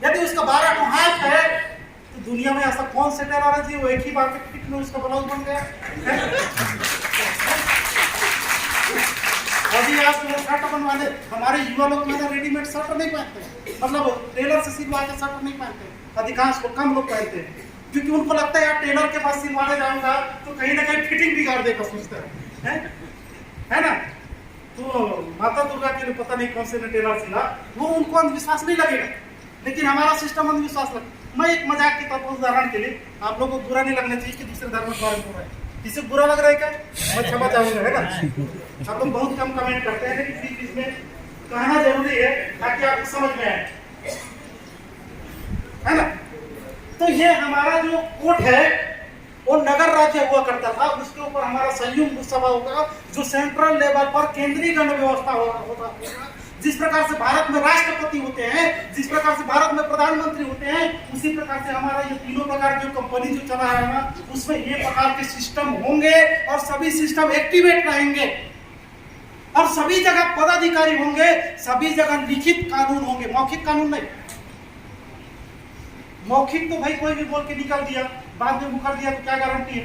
यदि उसका 12 हाथ है, तो दुनिया में ऐसा कौन से टेलर है जी वो एक ही बार के फिट में उसका ब्लाउज बन गया। अभी आप शर्ट बनवाने, हमारे युवा लोग में रेडीमेड शर्ट नहीं पहनते, मतलब टेलर से सिलवा के शर्ट नहीं पहनते। अधिकांश को कम लोग पहनते हैं, क्योंकि उनको लगता है यार टेलर के पास सिलवाने जाऊंगा तो कहीं ना कहीं फिटिंग बिगाड़ देगा, सोचते है ना। तो माता दुर्गा के लिए पता नहीं कौन से ने टेलर सिला, वो उनको अंधविश्वास नहीं लगेगा, लेकिन हमारा सिस्टम अंधविश्वास लगेगा। मैं एक मजाक के तौर पर उदाहरण के लिए, आप लोगों को बुरा नहीं लगना चाहिए कि दूसरे धर्म के बारे में बोल रहे हैं, किसी को बुरा लग रहा है क्या? मैं क्षमा चाहूंगा, है ना। आप लोग बहुत कम कमेंट करते हैं, लेकिन बीच में कहना जरूरी है ताकि आपको समझ में आए, है ना। तो ये हमारा जो कोर्ट है वो नगर राज्य हुआ करता था, उसके ऊपर हमारा संयुक्त सभा होगा जो सेंट्रल लेवल पर केंद्रीय गण व्यवस्था होगा। जिस प्रकार से भारत में राष्ट्रपति होते हैं, जिस प्रकार से भारत में प्रधानमंत्री होते हैं, उसी प्रकार से हमारा ये तीनों प्रकार जो कंपनी जो चला है ना, उसमें ये प्रकार के सिस्टम होंगे और सभी सिस्टम एक्टिवेट रहेंगे और सभी जगह पदाधिकारी होंगे, सभी जगह लिखित कानून होंगे, मौखिक कानून नहीं। मौखिक तो भाई कोई भी बोल के निकल दिया, बाद में मुकर दिया तो क्या गारंटी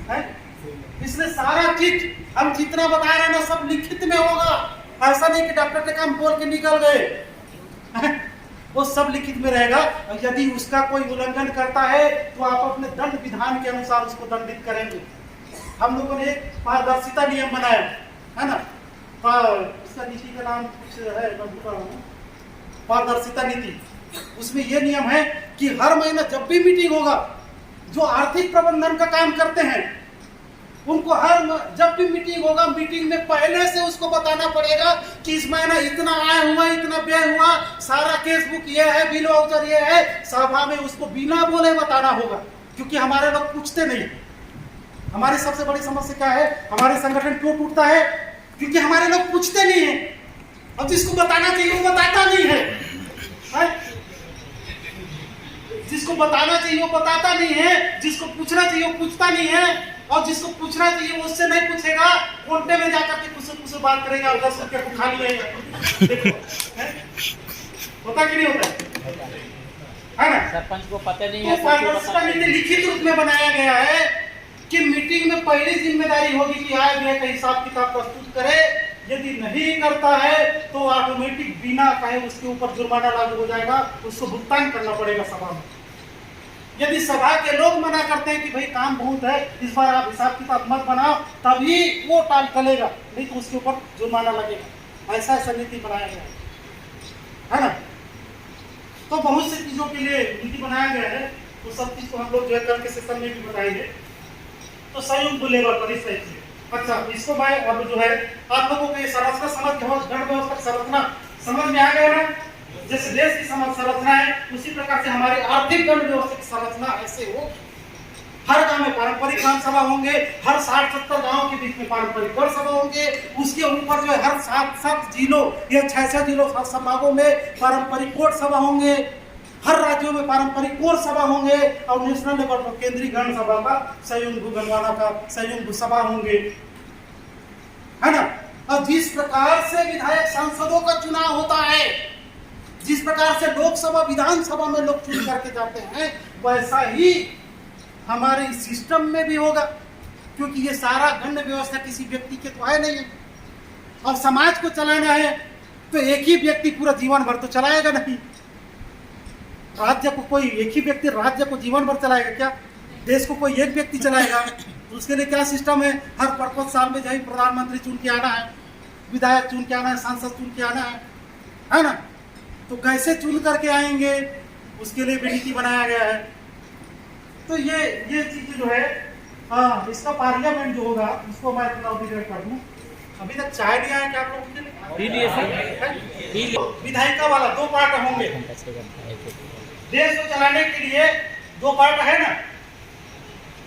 है? इसलिए सारा चीज हम जितना बता रहे हैं ना सब लिखित में होगा। ऐसा नहीं कि डॉक्टर ने काम बोल के निकल गए, वो सब लिखित में रहेगा। और यदि उसका कोई उल्लंघन करता है तो आप अपने दंड विधान के अनुसार उसको दंडित करेंगे। हम लोगों ने एक पारदर्शिता नियम बनाया है ना, उसका नीति का नाम कुछ है, पारदर्शिता नीति। उसमें यह नियम है कि हर महीना जब भी मीटिंग होगा, जो आर्थिक प्रबंधन का काम करते हैं उनको जब भी मीटिंग होगा, मीटिंग में पहले से उसको बताना पड़ेगा कि इस महीना इतना आय हुआ, इतना व्यय हुआ, सारा केस बुक ये है, बिल वाउचर ये है। सभा में उसको बिना बोले बताना होगा, क्योंकि हमारे लोग पूछते नहीं। हमारी सबसे बड़ी समस्या क्या है, हमारे संगठन क्यों टूटता है? क्योंकि हमारे लोग पूछते नहीं है और जिसको बताना चाहिए वो बताता नहीं है। जिसको बताना चाहिए वो बताता नहीं है, जिसको पूछना चाहिए वो पूछता नहीं है, और जिसको पूछना चाहिए वो उससे नहीं पूछेगा, कोर्टे में जाकर के कुछ बात करेगा, 10 रुपये को खा लिया। होता कि नहीं होता है ना? सरपंच को पता नहीं तो है। पारदर्शिता नीति लिखित रूप में बनाया गया है कि मीटिंग में पहली जिम्मेदारी होगी कि आय व्यय का हिसाब किताब प्रस्तुत करे। यदि नहीं करता है तो ऑटोमेटिक बिना कहे उसके ऊपर जुर्माना लागू हो जाएगा, उसको भुगतान करना पड़ेगा सभा में। यदि सभा के लोग मना करते हैं कि भाई काम बहुत है, इस बार आप हिसाब किताब मत बनाओ, तभी वो टाल चलेगा, नहीं तो उसके ऊपर जुर्माना लगेगा। ऐसा नीति बनाया गया है ना। तो बहुत सी चीजों के लिए नीति बनाया गया है, तो सब चीज को हम लोग जो है कल के सेशन में भी बताएंगे। तो संयुक्त लेवल पर इस तरह से अच्छा, इसको मैं अब जो है आप लोगों को ये संरचना गण व्यवस्था संरचना समझ में आ गया ना। जैसे देश की संरचना है उसी प्रकार से हमारी आर्थिक गण व्यवस्था की संरचना ऐसे हो। हर गांव में पारंपरिक ग्राम सभा होंगे, हर 60-70 गांव के बीच में पारंपरिक गण सभा होंगे, उसके ऊपर जो है हर 7 जिलों या 6 जिलों संभागों में पारंपरिक कोर्ट सभा होंगे, हर राज्यों में पारंपरिक कोर सभा होंगे, और नेशनल लेवल पर केंद्रीय गण सभा का संयुक्त गणवाना का संयुक्त सभा होंगे, है ना। और जिस प्रकार से विधायक सांसदों का चुनाव होता है, जिस प्रकार से लोकसभा विधानसभा में लोग चुन करके जाते हैं, वैसा ही हमारे सिस्टम में भी होगा, क्योंकि ये सारा गण व्यवस्था किसी व्यक्ति के तो है नहीं है। और समाज को चलाना है तो एक ही व्यक्ति पूरा जीवन भर तो चलाएगा नहीं। राज्य को कोई एक ही व्यक्ति राज्य को जीवन भर चलाएगा क्या? देश को कोई एक व्यक्ति चलाएगा? तो उसके लिए क्या सिस्टम है? हर 5 साल में जाए प्रधानमंत्री चुन के आना है, विधायक चुन के आना है, सांसद चुन के आना है ना। तो कैसे चुन करके आएंगे, उसके लिए भी नीति बनाया गया है। तो ये चीज जो है, हाँ, इसका पार्लियामेंट जो होगा उसको मैं थोड़ा अभी कर दूं। अभी तक चाय नहीं आया क्या आप लोगों के लिए? विधायिका वाला 2 पार्ट होंगे। देश को चलाने के लिए 2 पार्ट है ना।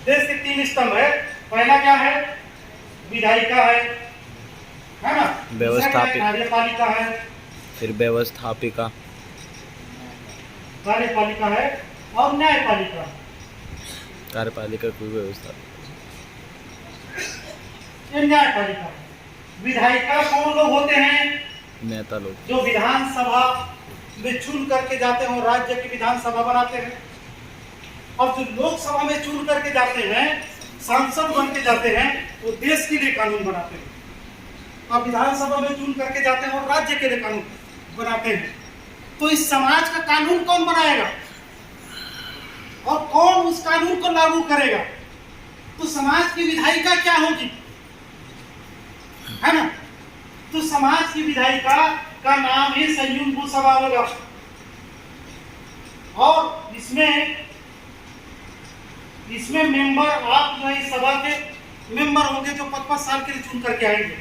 देश के 3 स्तंभ है। पहला क्या है? विधायिका है ना। व्यवस्थापिका, कार्यपालिका है, फिर व्यवस्थापिका, कार्यपालिका है और न्यायपालिका। कार्यपालिका कोई व्यवस्था, ये न्यायपालिका। विधायिका कौन लोग होते हैं? नेता लोग, जो विधानसभा में चुन करके जाते हैं और राज्य की विधानसभा बनाते हैं। और जो लोकसभा में चुन करके जाते हैं, सांसद बन के जाते हैं, वो देश के लिए कानून बनाते हैं। और विधानसभा में चुन करके जाते हैं और राज्य के लिए कानून बनाते हैं। तो इस समाज का कानून कौन बनाएगा और कौन उस कानून को लागू करेगा? तो समाज की विधायिका क्या होगी, है ना। तो समाज की विधायिका का नाम ही संयुक्त सभा होगा। और इसमें मेंबर आप जो है सभा के मेंबर होंगे जो 5-5 साल के लिए चुन करके आएंगे,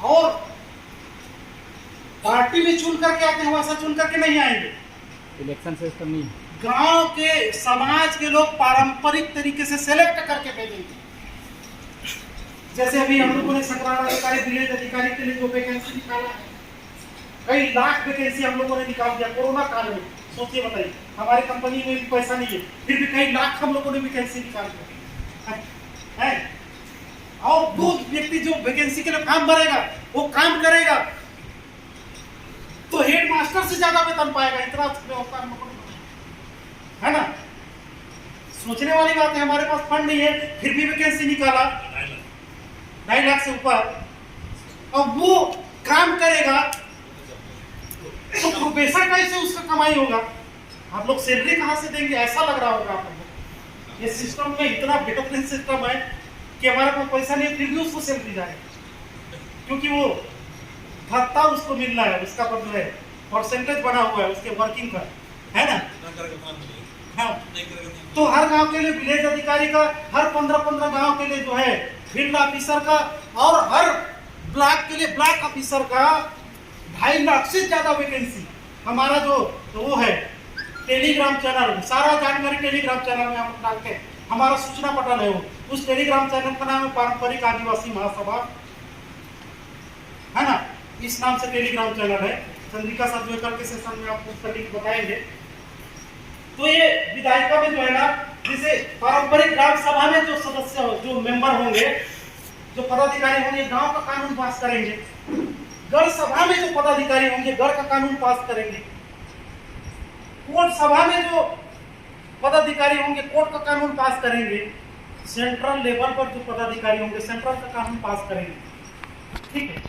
और पार्टी में चुन करके आते हैं वैसा चुन करके नहीं आएंगे। इलेक्शन सिस्टम नहीं। गांव के समाज के लोग पारंपरिक तरीके से सेलेक्ट करके भेजेंगे। जैसे अभी हम लोगों ने संग्राम अधिकारी, विलेज अधिकारी के लिए जो वैकेंसी निकाला है, कई लाख वैकेंसी हम लोगों ने निकाल दिया कोरोना काल में। सोचिए बताइए, हमारी कंपनी में भी पैसा नहीं है, फिर भी कई लाख हम लोगों ने वैकेंसी निकाल दिया है। और वो व्यक्ति जो वैकेंसी के लिए काम भरेगा, वो काम करेगा, तो हेड मास्टर से ज्यादा वेतन पाएगा। इतना व्यवस्था हम लोगों ने बनाया है ना। सोचने वाली बात है, हमारे पास फंड नहीं है, फिर भी वैकेंसी निकाला 2.5 लाख से ऊपर। अब वो काम करेगा तो प्रोफेसर कैसे उसका कमाई होगा? आप लोग सैलरी कहां से देंगे? ऐसा लग रहा होगा आप लोग। ये सिस्टम में इतना बेहतरीन सिस्टम है कि हमारे पास पैसा नहीं, फिर भी उसको सैलरी जाएगा, क्योंकि वो भत्ता उसको मिलना है, उसका मतलब है परसेंटेज बना हुआ है उसके वर्किंग का, है ना। हाँ, तो हर गांव के लिए विलेज अधिकारी का, हर 15-15 गांव के लिए जो है फील्ड ऑफिसर का, और हर ब्लॉक के लिए ब्लॉक ऑफिसर का 2.5 लाख से ज्यादा वैकेंसी। हमारा जो वो है टेलीग्राम चैनल, सारा जानकारी टेलीग्राम चैनल में हम डालते हैं। हमारा सूचना पटल है वो, उस टेलीग्राम चैनल का नाम है पारंपरिक आदिवासी महासभा, है ना। इस नाम से टेलीग्राम चैनल है। चंद्रिका सर जो कल के सेशन में आपको उसका लिंक बताएंगे। तो ये विधायिका में जो है ना, जैसे पारंपरिक ग्राम सभा में जो सदस्य जो मेंबर होंगे, जो पदाधिकारी होंगे, गांव का कानून पास करेंगे। गढ़ सभा में जो पदाधिकारी होंगे, गढ़ का कानून पास करेंगे। कोर्ट सभा में जो पदाधिकारी होंगे, कोर्ट का कानून पास करेंगे। सेंट्रल लेवल पर जो पदाधिकारी होंगे, सेंट्रल का कानून पास करेंगे। ठीक है,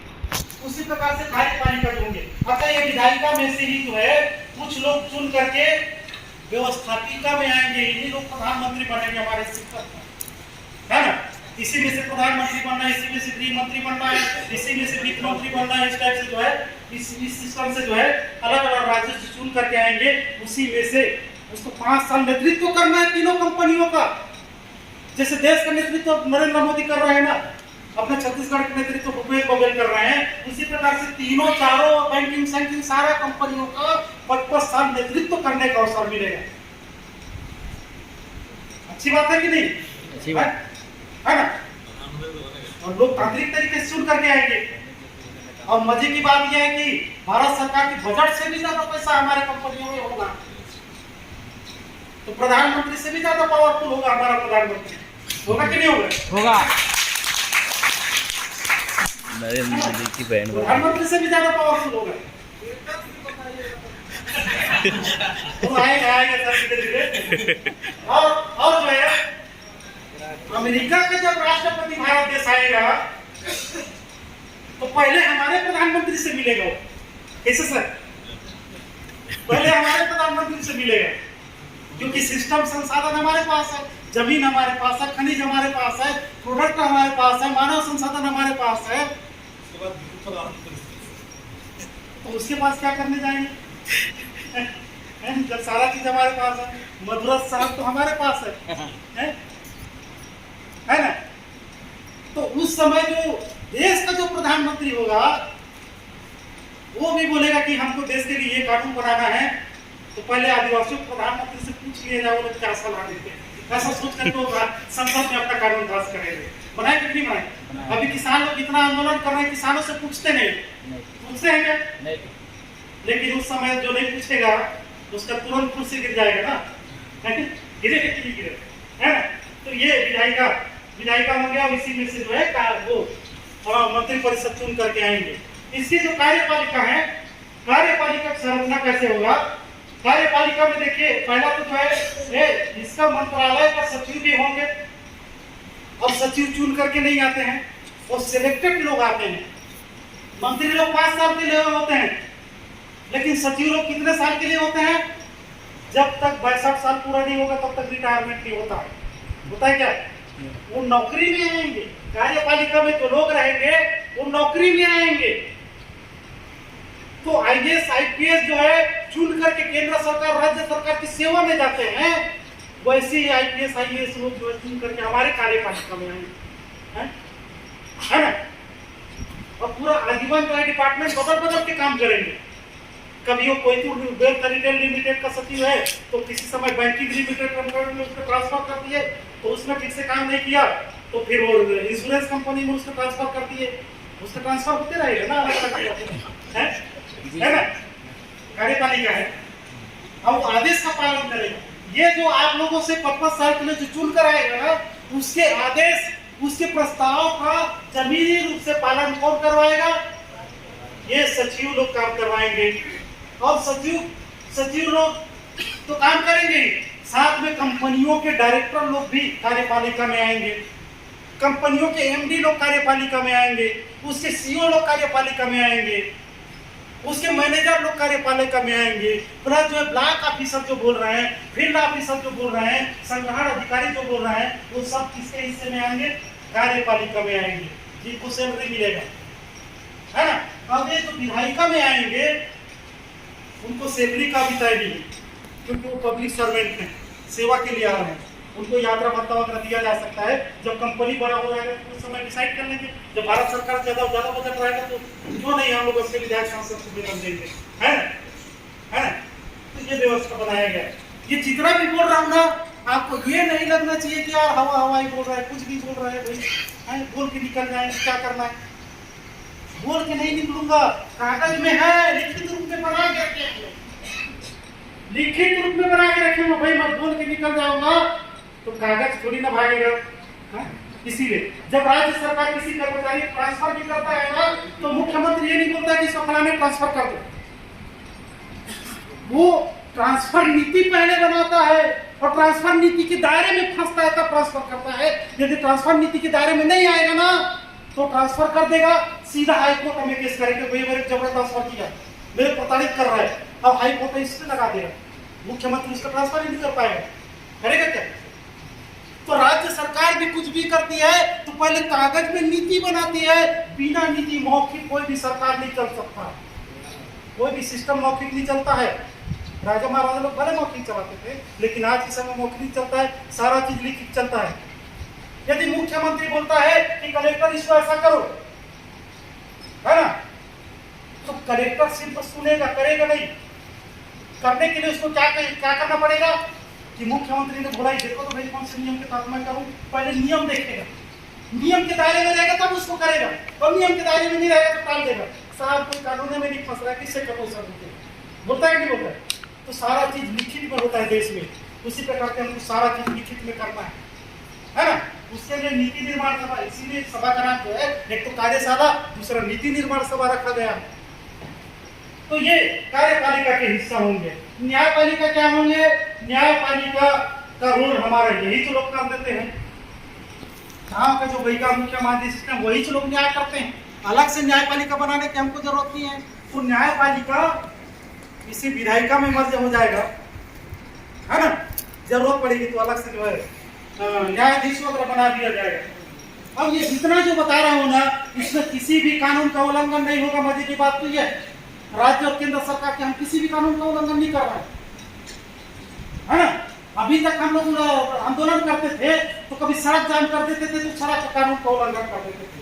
उसी प्रकार से कार्यपालिका जो होंगे। अतः ये विधायिका में से ही जो है कुछ लोग चुन करके व्यवस्थापिका में आएंगे। इन्हीं लोग प्रधानमंत्री बनेंगे हमारे सिस्टम में, है ना। इसी में से प्रधानमंत्री बनना है, इसी में से गृह मंत्री बनना है, इसी में से वित्त मंत्री बनना है। इस टाइप से जो है इस सिस्टम से जो है अलग अलग राज्यों से चुन करके आएंगे। उसी में से उसको 5 साल नेतृत्व करना है तीनों कंपनियों का। जैसे देश का नेतृत्व नरेंद्र मोदी कर रहे हैं ना, अपने छत्तीसगढ़ का नेतृत्व भूपेश बघेल कर रहे हैं, उसी प्रकार से तीनों चारों बैंकिंग सैंकिंग सारा कंपनियों का 25 साल नेतृत्व करने का अवसर मिलेगा। अच्छी बात है कि नहीं? अच्छी बात है ना। और लोग तांत्रिक तरीके से चुन करके आएंगे। और मजे की बात यह है कि भारत सरकार के बजट से भी ज्यादा पैसा हमारे कंपनियों में होगा, तो प्रधानमंत्री से भी ज्यादा पावरफुल होगा हमारा प्रधानमंत्री। होगा कि नहीं होगा? होगा। नरेंद्र मोदी की बहन प्रधानमंत्री से भी ज्यादा पावरफुल होगा। तो आएगा सर धीरे-धीरे। और जो है अमेरिका का जब राष्ट्रपति भारत देश आएगा, तो पहले हमारे प्रधानमंत्री से मिलेगा। कैसे सर? पहले हमारे प्रधानमंत्री से मिलेगा, क्योंकि सिस्टम संसाधन हमारे पास है, जमीन हमारे पास है, खनिज हमारे पास है, प्रोडक्ट हमारे पास है, मानव संसाधन हमारे पास है। तो उसके पास क्या करने जाएंगे जब सारा चीज हमारे पास है? मधुरस साहब तो हमारे पास है ना। तो उस समय जो देश का जो प्रधानमंत्री होगा, वो भी बोलेगा कि हमको देश के लिए ये कानून बनाना है, तो पहले आदिवासियों को प्रधानमंत्री से पूछ लिए जाए वो लोग क्या सलाह देते हैं। ऐसा सोच कर तो संसद में अपना कानून पास करेंगे। बनाए कि नहीं बनाए? अभी किसान लोग इतना आंदोलन कर रहे हैं, किसानों से पूछते नहीं, पूछते हैं क्या? नहीं। लेकिन उस समय जो नहीं पूछेगा उसका तुरंत कुर्सी गिर जाएगा ना, गिरेगा कि नहीं गिरेगा, है ना। तो ये विधायिका हो गया। इसी में से जो है वो मंत्री परिषद चुन करके आएंगे। इसकी जो कार्यपालिका है, कार्यपालिका संरचना कैसे होगा? कार्यपालिका में देखिए, पहला तो जो है इसका मंत्रालय का सचिव भी होंगे, और सचिव चुन करके नहीं आते हैं, वो सिलेक्टेड लोग आते हैं। मंत्री लोग 5 साल के लिए होते हैं, लेकिन सचिव लोग कितने साल के लिए होते हैं? जब तक 62 साल पूरा नहीं होगा तब तक रिटायरमेंट नहीं होता है क्या? वो नौकरी में आएंगे। कार्यपालिका में जो लोग रहेंगे वो नौकरी में आएंगे। तो IAS IPS जो है चुन करके केंद्र सरकार राज्य सरकार की सेवा में जाते हैं, वैसे ही IPS IAS लोग जो है चुन करके हमारे कार्यपालिका में आएंगे, है ना? और पूरा आजीवन जो है डिपार्टमेंट बदल के काम करेंगे। कभी वो कोई वेल्थ रिटेल लिमिटेड का सचिव है तो किसी समय बैंकिंग लिमिटेड कंपनी में उसको ट्रांसफर कर दिए तो उसमें ठीक से काम नहीं किया तो फिर वो इंश्योरेंस कंपनी में उसको ट्रांसफर कर दिए, उसका ट्रांसफर होते रहेगा ना, अलग है ना? कार्यपालिका है, अब वो आदेश का पालन करेगा। ये जो आप लोगों से 55 साल के लिए जो चुन कर आएगा ना, उसके आदेश, उसके प्रस्ताव का जमीनी रूप से पालन कौन करवाएगा? ये सचिव लोग काम करवाएंगे। और सचिव लोग तो काम करेंगे, साथ में कंपनियों के डायरेक्टर लोग भी कार्यपालिका में आएंगे, कंपनियों के MD लोग कार्यपालिका में आएंगे, उसके CEO लोग कार्यपालिका में आएंगे, उसके मैनेजर लोग कार्यपालिका में आएंगे, प्लस जो है ब्लॉक ऑफिसर जो बोल रहे हैं, फील्ड ऑफिसर जो बोल रहे हैं, संग्रहण अधिकारी जो बोल रहे हैं, वो सब किसके हिस्से में आएंगे? कार्यपालिका में आएंगे, जिनको सैलरी मिलेगा, है ना? अब ये जो विधायिका में आएंगे उनको सैलरी का भी तय नहीं है, क्योंकि वो पब्लिक सर्वेंट हैं, सेवा के लिए आ रहे हैं, उनको यात्रा भत्ता वगैरह दिया जा सकता है। जब कंपनी बड़ा हो जाएगा तो उस समय डिसाइड कर लेंगे, जब भारत सरकार ज्यादा बजट रहेगा तो क्यों नहीं हम लोग उसके विधायक सांसद को वेतन देंगे, है ना? तो ये व्यवस्था बनाया गया। ये जितना भी बोल रहा हूँ ना, आपको ये नहीं लगना चाहिए कि यार हवाई बोल रहा है, कुछ भी बोल रहा है भाई, बोल के निकल जाए, क्या करना है? बोल के नहीं निकलूंगा, कागज में है, लिखित रूप में बना के रखे, लिखित रूप में बना के रखे भाई, मैं बोल के निकल जाऊंगा तो कागज थोड़ी ना भागेगा। इसीलिए जब राज्य सरकार किसी कर्मचारी ट्रांसफर भी करता है ना, तो मुख्यमंत्री ये नहीं बोलता कि इसको फलाने ट्रांसफर कर दो, वो ट्रांसफर नीति पहले बनाता है और ट्रांसफर नीति के दायरे में फंसता है तब ट्रांसफर करता है। यदि ट्रांसफर नीति के दायरे में नहीं आएगा ना तो ट्रांसफर कर देगा, सीधा हाईकोर्ट में केस करेंगे, भाई मेरे जबरन ट्रांसफर किया, मेरे प्रताड़ित कर रहा है, अब हाईकोर्ट इस पे लगा देगा, मुख्यमंत्री उसका ट्रांसफर ही नहीं कर पाएगा, करेगा क्या? तो राज्य सरकार भी कुछ भी करती है तो पहले कागज में नीति बनाती है, बिना नीति मौखिक कोई भी सरकार नहीं चल सकता, कोई भी सिस्टम मौखिक नहीं चलता है। राजा महाराजा लोग बड़े मौखिक चलाते थे, लेकिन आज के समय मौखिक नहीं चलता है, सारा चीज लिखित चलता है। यदि मुख्यमंत्री बोलता है कि कलेक्टर इसको ऐसा करो, है ना, तो कलेक्टर सिर्फ सुनेगा, करेगा नहीं। करने के लिए उसको क्या करना पड़ेगा कि मुख्यमंत्री ने बोला देखो तो भाई कौन से नियम के तहत मैं करूं, पहले नियम देखेगा, नियम के दायरे में रहेगा तब उसको करेगा, और नियम के दायरे में नहीं रहेगा तो टाल देगा। साहब कोई कानून में नहीं फंस रहा है, किससे करो सर, बोलता है कि नहीं बोलता है? तो सारा चीज लिखित में होता है देश में, उसी प्रकार के हमको सारा चीज लिखित में करना है ना? उसके लिए नीति निर्माण सभा, इसीलिए सभा का नाम जो है, एक तो कार्यशाला, दूसरा नीति निर्माण सभा रखा गया। तो ये कार्यपालिका के हिस्सा होंगे। न्यायपालिका क्या होंगे? न्यायपालिका का रोल हमारा यही जो लोग कर देते हैं, यहाँ का जो वही का मुख्य महाधिवक्ता सिस्टम, वही जो लोग न्याय करते हैं, अलग से न्यायपालिका बनाने की हमको जरूरत नहीं है। तो न्यायपालिका इसी विधायिका में मर्ज हो जाएगा, है ना? जरूरत पड़ेगी तो अलग से जो है न्यायाधीश वगैरह बना दिया जाएगा। अब ये जितना जो बता रहा हूँ ना, इसमें किसी भी कानून का उल्लंघन नहीं होगा। मजे की बात तो ये राज्य और केंद्र सरकार के हम किसी भी कानून का उल्लंघन नहीं कर रहे हैं, है ना? अभी तक हम लोग आंदोलन करते थे तो कभी सड़क जाम कर देते थे तो सड़क कानून का उल्लंघन कर देते थे,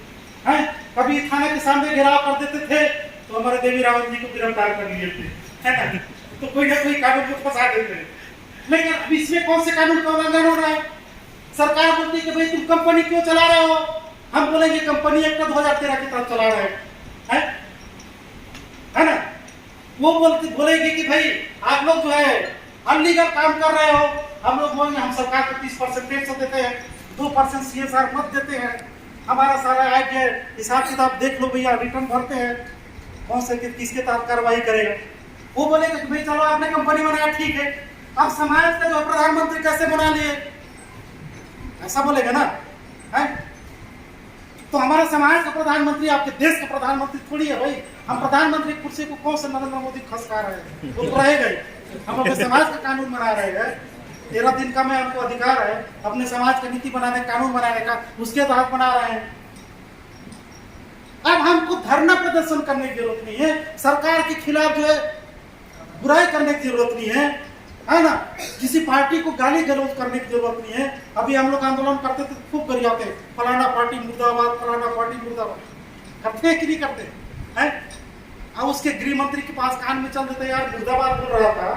हैं? कभी थाने के सामने घेराव कर देते थे तो हमारे देवी रावत जी को गिरफ्तार कर लिए थे, है ना? तो कोई ना कोई कानून को फंसा देते हैं। लेकिन अब इसमें कौन से कानून का उल्लंघन हो रहा है? सरकार बोलती है कि भाई तुम कंपनी क्यों चला रहे हो? हम बोलेंगे कंपनी एक्ट 2013 के तहत चला रहे हैं, है ना? वो बोलेगी कि भाई आप लोग जो है अनलीगल काम कर रहे हो। हम लोग बोलेंगे हम सरकार को 30% टैक्स देते हैं, 2% CSR मत देते हैं, हमारा सारा आय के हिसाब किताब देख लो भैया, रिटर्न भरते हैं, कौन से किसके तहत कार्रवाई करेगा। वो बोलेगा कि भाई चलो आपने कंपनी बनाया, ठीक है, अब समाज का जो प्रधानमंत्री कैसे बना लिए, ऐसा बोलेगा ना, है? तो हमारा समाज का प्रधानमंत्री आपके देश का प्रधानमंत्री थोड़ी है भाई। हम प्रधानमंत्री कुर्सी को कौन से नरेंद्र मोदी खसका रहे हैं? वो तो रहेगा ही। हम अपने समाज का कानून बना रहे हैं, 13 दिन का में हमको अधिकार है अपने समाज का नीति बनाने, कानून बनाने का, उसके तहत बना रहे हैं। अब हमको धरना प्रदर्शन करने की जरूरत नहीं है, सरकार के खिलाफ जो है बुराई करने की जरूरत नहीं है, है ना। किसी पार्टी को गाली गलौज करने की जरूरत नहीं है। अभी हम लोग आंदोलन करते थे खूब गरियाते हैं, फलाना पार्टी मुर्दाबाद, फलाना पार्टी मुर्दाबाद। करते हैं कि नहीं करते हैं? अब उसके गृह मंत्री के पास कान में चल देते यार मुर्दाबाद बोल रहा था,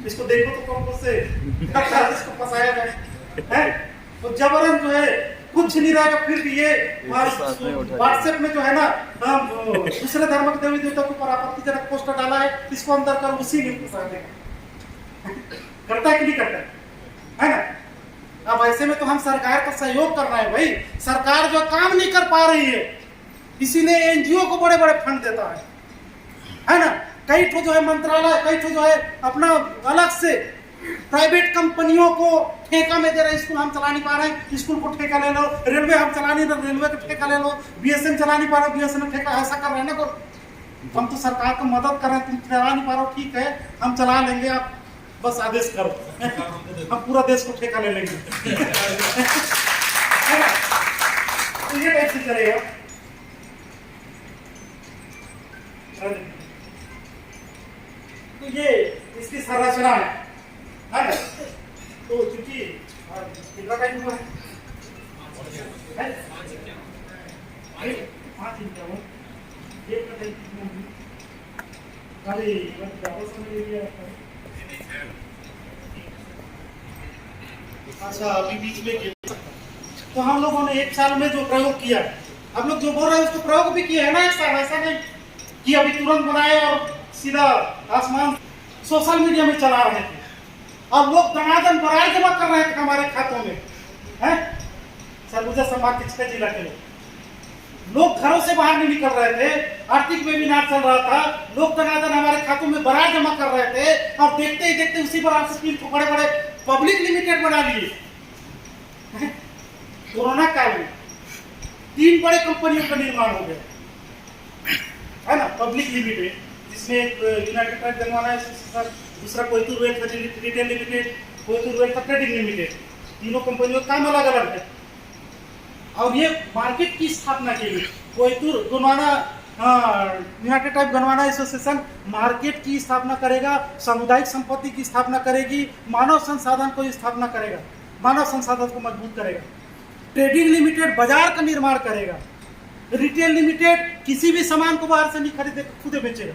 इसको देखो तो कौन से इसको फंसाया जाए है। तो जबरन जो है कुछ नहीं रहेगा। फिर भी ये व्हाट्सएप में जो है ना दूसरे धर्म के देवी देवता के ऊपर आपत्तिजनक पोस्टर डाला है, इसको अंदर कर उसी में फंसा देगा। करता है कि नहीं करता है ना। अब ऐसे में तो हम सरकार का सहयोग कर रहे हैं भाई। सरकार जो काम नहीं कर पा रही है, इसीलिए एनजीओ को बड़े बड़े फंड देता है ना। कई ठो जो है मंत्रालय, कई ठो जो है अपना अलग से प्राइवेट कंपनियों को ठेका में दे रहे हैं। स्कूल हम चला नहीं पा रहे हैं, स्कूल को ठेका ले लो। रेलवे हम चला नहीं रहे, रेलवे का ठेका ले लो। बीएसएन चला नहीं पा रहे, बीएसएन ठेका। ऐसा कर रहे हैं ना। हम तो सरकार को मदद कर रहे हैं, तुम चला नहीं पा रहे हो, ठीक है हम चला लेंगे, आप बस आदेश करो, हम पूरा देश को ठेका ले लेंगे। तो ये कैसे करेगा? तो ये इसकी संरचना है ना। तो चूंकि कितना टाइम हुआ है? 5 मिनट हुआ। अरे ज्यादा समय ले लिया। अच्छा अभी बीच में तो हम लोगों ने 1 साल में जो प्रयोग किया, हम लोग जो बोल रहे हैं उसको प्रयोग भी किया है ना 1 साल। ऐसा नहीं कि अभी तुरंत बनाए और सीधा आसमान सोशल मीडिया में चला रहे थे। अब लोग दनादन बराए जमा कर रहे थे हमारे खातों में हैं। सरगुजा संभाग के 6 जिला के लोग घरों से बाहर नहीं निकल रहे थे। आर्थिक वेबिनार चल रहा था, लोग दनादन हमारे खातों में बराए जमा कर रहे थे। और देखते ही देखते उसी पर स्कीम को बड़े बड़े पब्लिक लिमिटेड बना लिए। कोरोना काल में 3 बड़े कंपनियों का निर्माण हो गया है ना। पब्लिक लिमिटेड जिसमें यूनाइटेड ट्राइब गनवाना एसोसिएशन, दूसरा Koitur wealth retail limited, Koitur wealth trading limited. तीनों कंपनियों का काम अलग अलग है। और ये मार्केट की स्थापना के लिए Koytur Gondwana united tribe Gondwana association market की स्थापना करेगा, सामुदायिक संपत्ति की स्थापना करेगी, मानव संसाधन को स्थापना करेगा, मानव संसाधन को मजबूत करेगा। ट्रेडिंग लिमिटेड बाजार का निर्माण करेगा। रिटेल लिमिटेड किसी भी सामान को बाहर से नहीं खरीदे, खुद बेचेगा।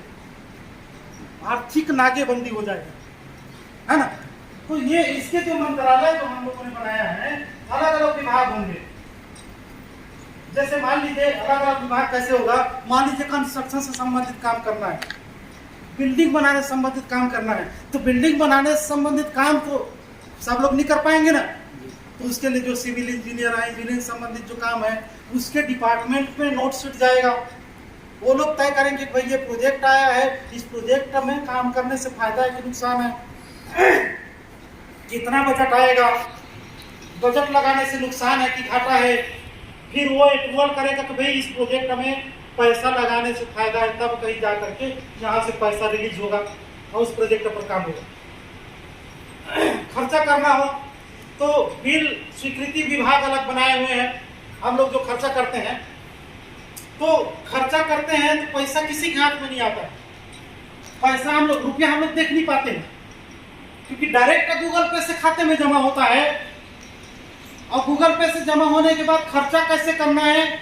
आर्थिक नाकेबंदी हो जाएगा है ना। तो ये इसके जो मंत्रालय जो हम लोगों ने बनाया है, अलग अलग विभाग होंगे। जैसे मान लीजिए अलग अलग विभाग कैसे होगा, मान लीजिए कंस्ट्रक्शन से संबंधित काम करना है, बिल्डिंग बनाने से संबंधित काम करना है। तो बिल्डिंग बनाने से संबंधित काम तो सब लोग नहीं कर पाएंगे ना। तो उसके लिए जो सिविल इंजीनियर है, इंजीनियरिंग संबंधित जो काम है, उसके डिपार्टमेंट में नोट शीट जाएगा। वो लोग तय करेंगे कि भाई ये प्रोजेक्ट आया है, इस प्रोजेक्ट में काम करने से फायदा है कि नुकसान है, कितना बजट आएगा, बजट लगाने से नुकसान है कि घाटा है। फिर वो अप्रूवल करेगा कि भाई इस प्रोजेक्ट में पैसा लगाने से फायदा है, तब कहीं जा करके यहाँ से पैसा रिलीज होगा और उस प्रोजेक्ट पर काम होगा। खर्चा करना हो तो बिल स्वीकृति विभाग अलग बनाए हुए हैं। हम लोग जो खर्चा करते हैं तो पैसा किसी के हाथ में नहीं आता। पैसा हम लोग रुपया हम लोग देख नहीं पाते हैं, क्योंकि डायरेक्ट गूगल पे से खाते में जमा होता है। और गूगल पे से जमा होने के बाद खर्चा कैसे करना है,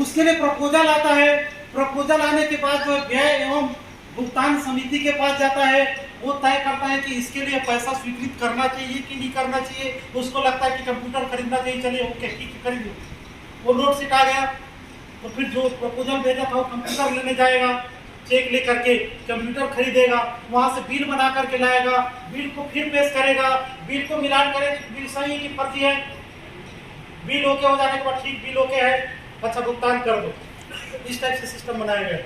उसके लिए प्रपोजल आता है। प्रपोजल आने के बाद जो व्यय एवं भुगतान समिति के पास जाता है, वो तय करता है कि इसके लिए पैसा स्वीकृत करना चाहिए कि नहीं करना चाहिए। उसको लगता है कि कंप्यूटर खरीदना चाहिए, चलिए ओके ठीक है खरीद लो। वो नोट शीट आ गया तो फिर जो प्रपोजल भेजा था वो कंप्यूटर लेने जाएगा, चेक ले करके कंप्यूटर खरीदेगा, वहां से बिल बना करके लाएगा, बिल को फिर पेश करेगा, बिल को मिलान करे बिल सही की फर्जी है, बिल ओके हो जाने के बाद ठीक बिल ओके है, अच्छा भुगतान कर दो। इस टाइप से सिस्टम बनाया गया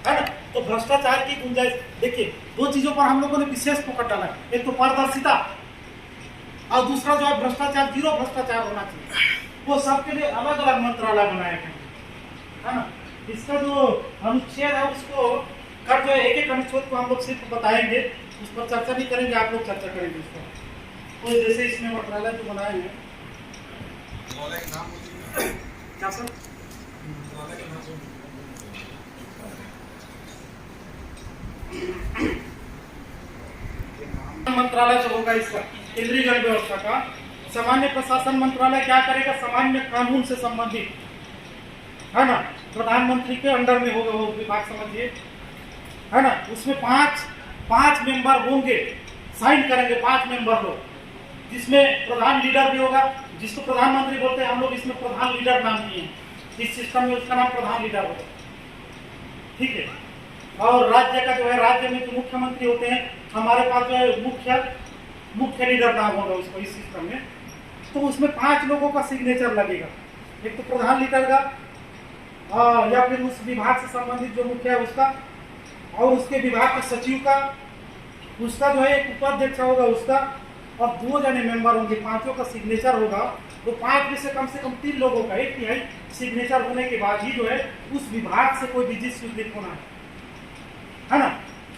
है ना। तो भ्रष्टाचार की गुंजाइश देखिए, 2 चीजों पर हम लोगों ने विशेष फोकस डाला है। एक तो पारदर्शिता और दूसरा जो है भ्रष्टाचार, 0 भ्रष्टाचार होना चाहिए। वो सबके लिए अलग अलग मंत्रालय बनाया गया है ना। इसका जो अनुच्छेद है उसको कर जो एक अनुच्छेद को हम लोग सिर्फ बताएंगे, उस पर चर्चा नहीं करेंगे, आप लोग चर्चा करेंगे उस पर। तो जैसे इसमें मंत्रालय जो बनाए हैं क्या सर, मंत्रालय जो होगा इसका केंद्रीय जल व्यवस्था का, सामान्य प्रशासन मंत्रालय क्या करेगा, सामान्य कानून से संबंधित, है ना, प्रधानमंत्री के अंडर में होगा वो विभाग, समझिए, है ना। उसमें पांच मेंबर होंगे, साइन करेंगे 5 मेंबर लोग, जिसमें प्रधान लीडर भी होगा, जिसको प्रधानमंत्री बोलते हैं हम लोग, इसमें प्रधान लीडर नाम नहीं है इस सिस्टम में, उसका नाम प्रधान लीडर होगा, ठीक है। और राज्य का जो है, राज्य में जो मुख्यमंत्री होते हैं, हमारे पास जो है मुख्य लीडर नाम होगा उसको इस सिस्टम में। तो उसमें 5 लोगों का सिग्नेचर लगेगा, एक तो प्रधान लीडर का, या फिर उस विभाग से संबंधित जो मुख्य है उसका, और उसके विभाग के सचिव का, उसका जो है एक उपाध्यक्ष होगा उसका, और 2 जने मेंबर होंगे, 5 का सिग्नेचर होगा। तो 5 में से कम 3 लोगों का 1/3 सिग्नेचर होने के बाद ही जो है उस विभाग से कोई विधि स्वीकृत होना है ना।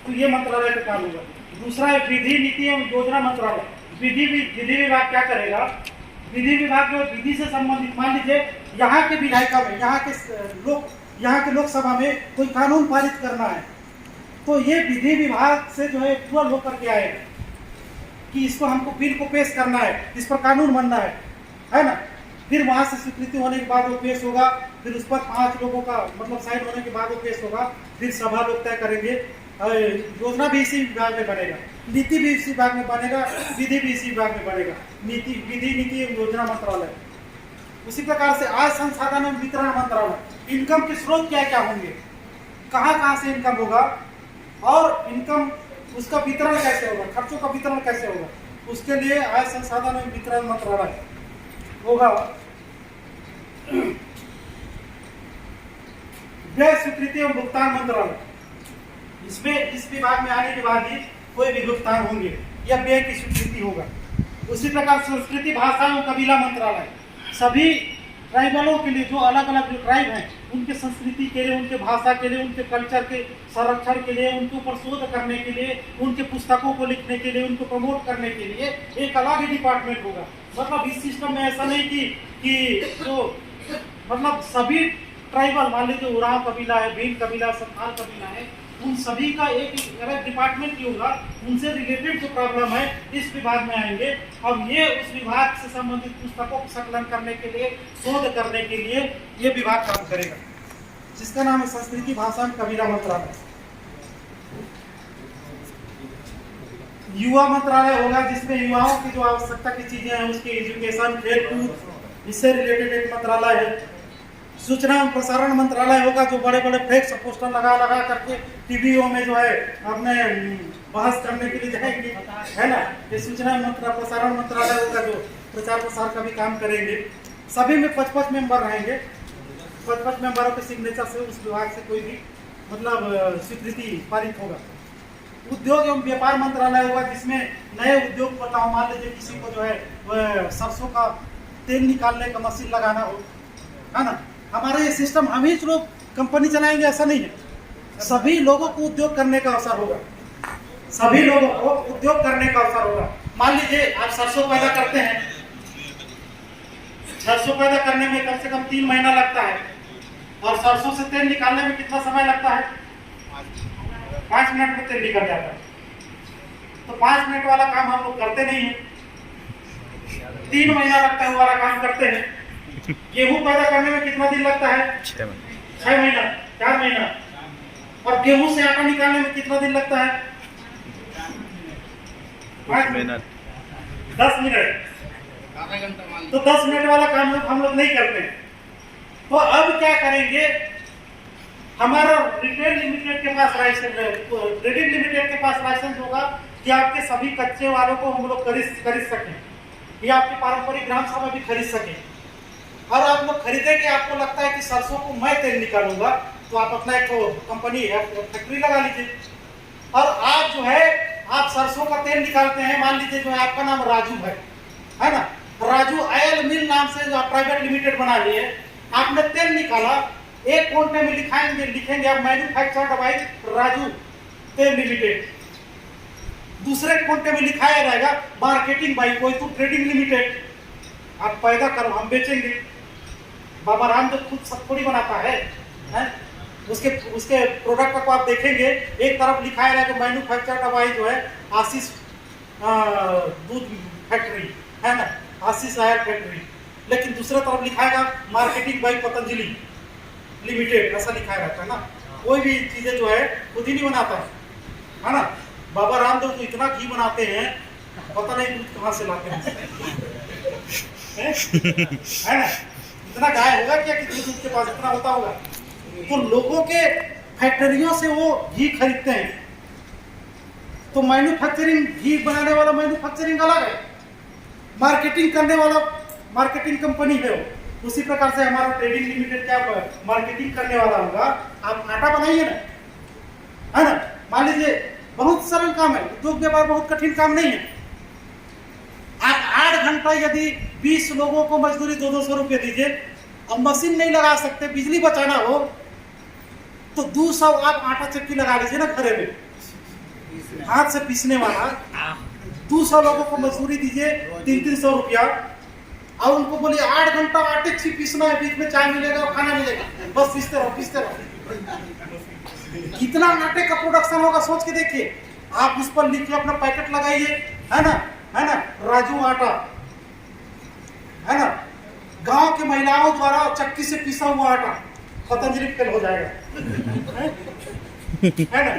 तो ये मंत्रालय का काम होगा। दूसरा है विधि नीति एवं योजना मंत्रालय। विधि विभाग क्या करेगा, विधि विभाग जो विधि से संबंधित, मान लीजिए यहाँ के विधायिका में, यहाँ के लोकसभा में कोई कानून पारित करना है, तो ये विधि विभाग से जो है अप्रूवल होकर के आएगा कि इसको हमको बिल को पेश करना है, इस पर कानून बनना है ना। फिर वहाँ से स्वीकृति होने के बाद वो पेश होगा, फिर उस पर 5 लोगों का मतलब साइन होने के बाद वो पेश होगा, फिर सभा लोग तय करेंगे। योजना भी इसी विभाग में बनेगा, नीति भी इसी विभाग में बनेगा, विधि भी इसी विभाग में बनेगा, विधि नीति एवं योजना मंत्रालय। उसी प्रकार से आय संसाधन एवं वितरण मंत्रालय, इनकम के स्रोत क्या क्या होंगे, कहाँ से इनकम होगा, और इनकम उसका वितरण कैसे होगा, खर्चों का वितरण कैसे होगा, उसके लिए आय संसाधन एवं वितरण मंत्रालय होगा। व्यय स्वीकृति एवं भुगतान मंत्रालय, इसमें इस विभाग में आने के बाद ही कोई भी भुगतान होंगे या व्यय की स्वीकृति होगा। उसी प्रकार संस्कृति भाषा एवं कबीला मंत्रालय, सभी ट्राइबलों के लिए, जो अलग अलग जो ट्राइब हैं, उनके संस्कृति के लिए, उनके भाषा के लिए, उनके कल्चर के संरक्षण के लिए, उनके ऊपर शोध करने के लिए, उनके पुस्तकों को लिखने के लिए, उनको प्रमोट करने के लिए एक अलग ही डिपार्टमेंट होगा। मतलब इस सिस्टम में ऐसा नहीं कि जो मतलब सभी ट्राइबल, मान लीजिए उरांव कबीला है, भील कबीला, संथाल कबीला है, उन सभी का एक अलग डिपार्टमेंट ही होगा। उनसे रिलेटेड जो प्रॉब्लम है इस विभाग में आएंगे, और ये उस विभाग से संबंधित पुस्तकों को संकलन करने के लिए, शोध करने के लिए ये विभाग काम करेगा, जिसका नाम है संस्कृति भाषा एवं कबीला मंत्रालय। युवा मंत्रालय होगा, जिसमें युवाओं की जो आवश्यकता की चीजें हैं, उसकी एजुकेशन, खेलकूद, इससे रिलेटेड एक मंत्रालय है। सूचना एवं प्रसारण मंत्रालय होगा, जो बड़े बड़े फ्लेक्स पोस्टर लगा करके टीवीओ में जो है अपने बहस करने के लिए जाएंगे, है ना। ये सूचना एवं प्रसारण मंत्रालय होगा, जो प्रचार प्रसार का भी काम करेंगे। सभी में 55 मेंबर रहेंगे, 55 मेंबरों के सिग्नेचर से उस विभाग से कोई भी मतलब स्वीकृति पारित होगा। उद्योग एवं व्यापार मंत्रालय होगा, जिसमें नए उद्योग बताओ, मान लीजिए किसी को जो है सरसों का तेल निकालने का मशीन लगाना हो, है ना। हमारा ये सिस्टम हम ही लोग कंपनी चलाएंगे ऐसा नहीं है, सभी लोगों को उद्योग करने का अवसर होगा, सभी लोगों को उद्योग करने का अवसर होगा। मान लीजिए आप सरसों पैदा करते हैं, सरसों पैदा करने में कम से कम 3 महीना लगता है, और सरसों से तेल निकालने में कितना समय लगता है, 5 मिनट में तेल निकल जाता है। तो 5 मिनट वाला काम हम लोग करते नहीं है, 3 महीना लगता है वाला काम करते हैं। गेहूं पैदा करने में कितना दिन लगता है, 6 महीना, 4 महीना। और गेहूं से आटा निकालने में कितना दिन लगता है, 5 मिनट, 10 मिनट। तो 10 मिनट वाला काम हम लोग नहीं करते। तो अब क्या करेंगे, हमारा रिटेल लिमिटेड के पास लाइसेंस, क्रेडिट लिमिटेड के पास लाइसेंस होगा कि आपके सभी कच्चे वालों को हम लोग खरीद सकें, या आपकी पारंपरिक ग्राम सभा भी खरीद सकें। और आप लोग खरीदेंगे, आपको लगता है कि सरसों को मैं तेल निकालूंगा, तो आप अपना एक कंपनी है, फैक्ट्री लगा लीजिए, और आप जो है आप सरसों का तेल निकालते हैं। मान लीजिए जो है आपका नाम राजू है ना, राजू ऑयल मिल नाम से जो आप प्राइवेट लिमिटेड बना लिए, आपने तेल निकाला, एक कोने में लिखेंगे आप मैन्युफैक्चर्ड बाय राजू तेल लिमिटेड, दूसरे कोने में लिखाया जाएगा मार्केटिंग बाय कोई तो ट्रेडिंग लिमिटेड। आप पैदा करो, हम बेचेंगे। बाबा राम जो खुद सब थोड़ी बनाता है? उसके प्रोडक्ट को आप देखेंगे, एक तरफ लिखाया रहेगा मैन्युफैक्चर्ड बाय जो है आशीष दूध फैक्ट्री है ना, आशीष आयल फैक्ट्री, लेकिन दूसरे तरफ लिखाएगा मार्केटिंग बाई पतंजलि लिमिटेड, ऐसा लिखाया रहता है ना। कोई भी चीजें जो है खुद ही नहीं बनाता है ना। बाबा रामदेव तो इतना घी बनाते हैं, पता नहीं दूध कहाँ से लाते हैं है ना। इतना गाय होगा क्या कि दूध उसके पास इतना होता होगा। तो लोगों के फैक्ट्रियों से वो घी खरीदते हैं। तो मैन्युफैक्चरिंग, घी बनाने वाला मैन्युफैक्चरिंग अलग है, मार्केटिंग करने वाला मार्केटिंग कंपनी है वो। उसी प्रकार से हमारा ट्रेडिंग लिमिटेड क्या मार्केटिंग करने वाला होगा। आप आटा बनाइए ना, है ना। मान लीजिए बहुत सरल काम है, उद्योग व्यापार बहुत कठिन काम नहीं है। आप 8 घंटा यदि 20 लोगों को मजदूरी 200 रुपये दीजिए, अब मशीन नहीं लगा सकते, बिजली बचाना हो तो 200 आप आटा चक्की लगा लीजिए ना घरे में, हाथ से पीसने वाला। 200 लोगों को मजदूरी दीजिए 300 रुपया, और उनको बोलिए 8 घंटा आटे की पीसना है, बीच में चाय मिलेगा और खाना मिलेगा, बस पीसते रहो। कितना आटे का प्रोडक्शन होगा सोच के देखिए। आप उस पर लिखिए, अपना पैकेट लगाइए, है ना, है ना, राजू आटा, है ना। गांव के महिलाओं द्वारा चक्की से पीसा हुआ आटा, पतंजलि फेल हो जाएगा है ना।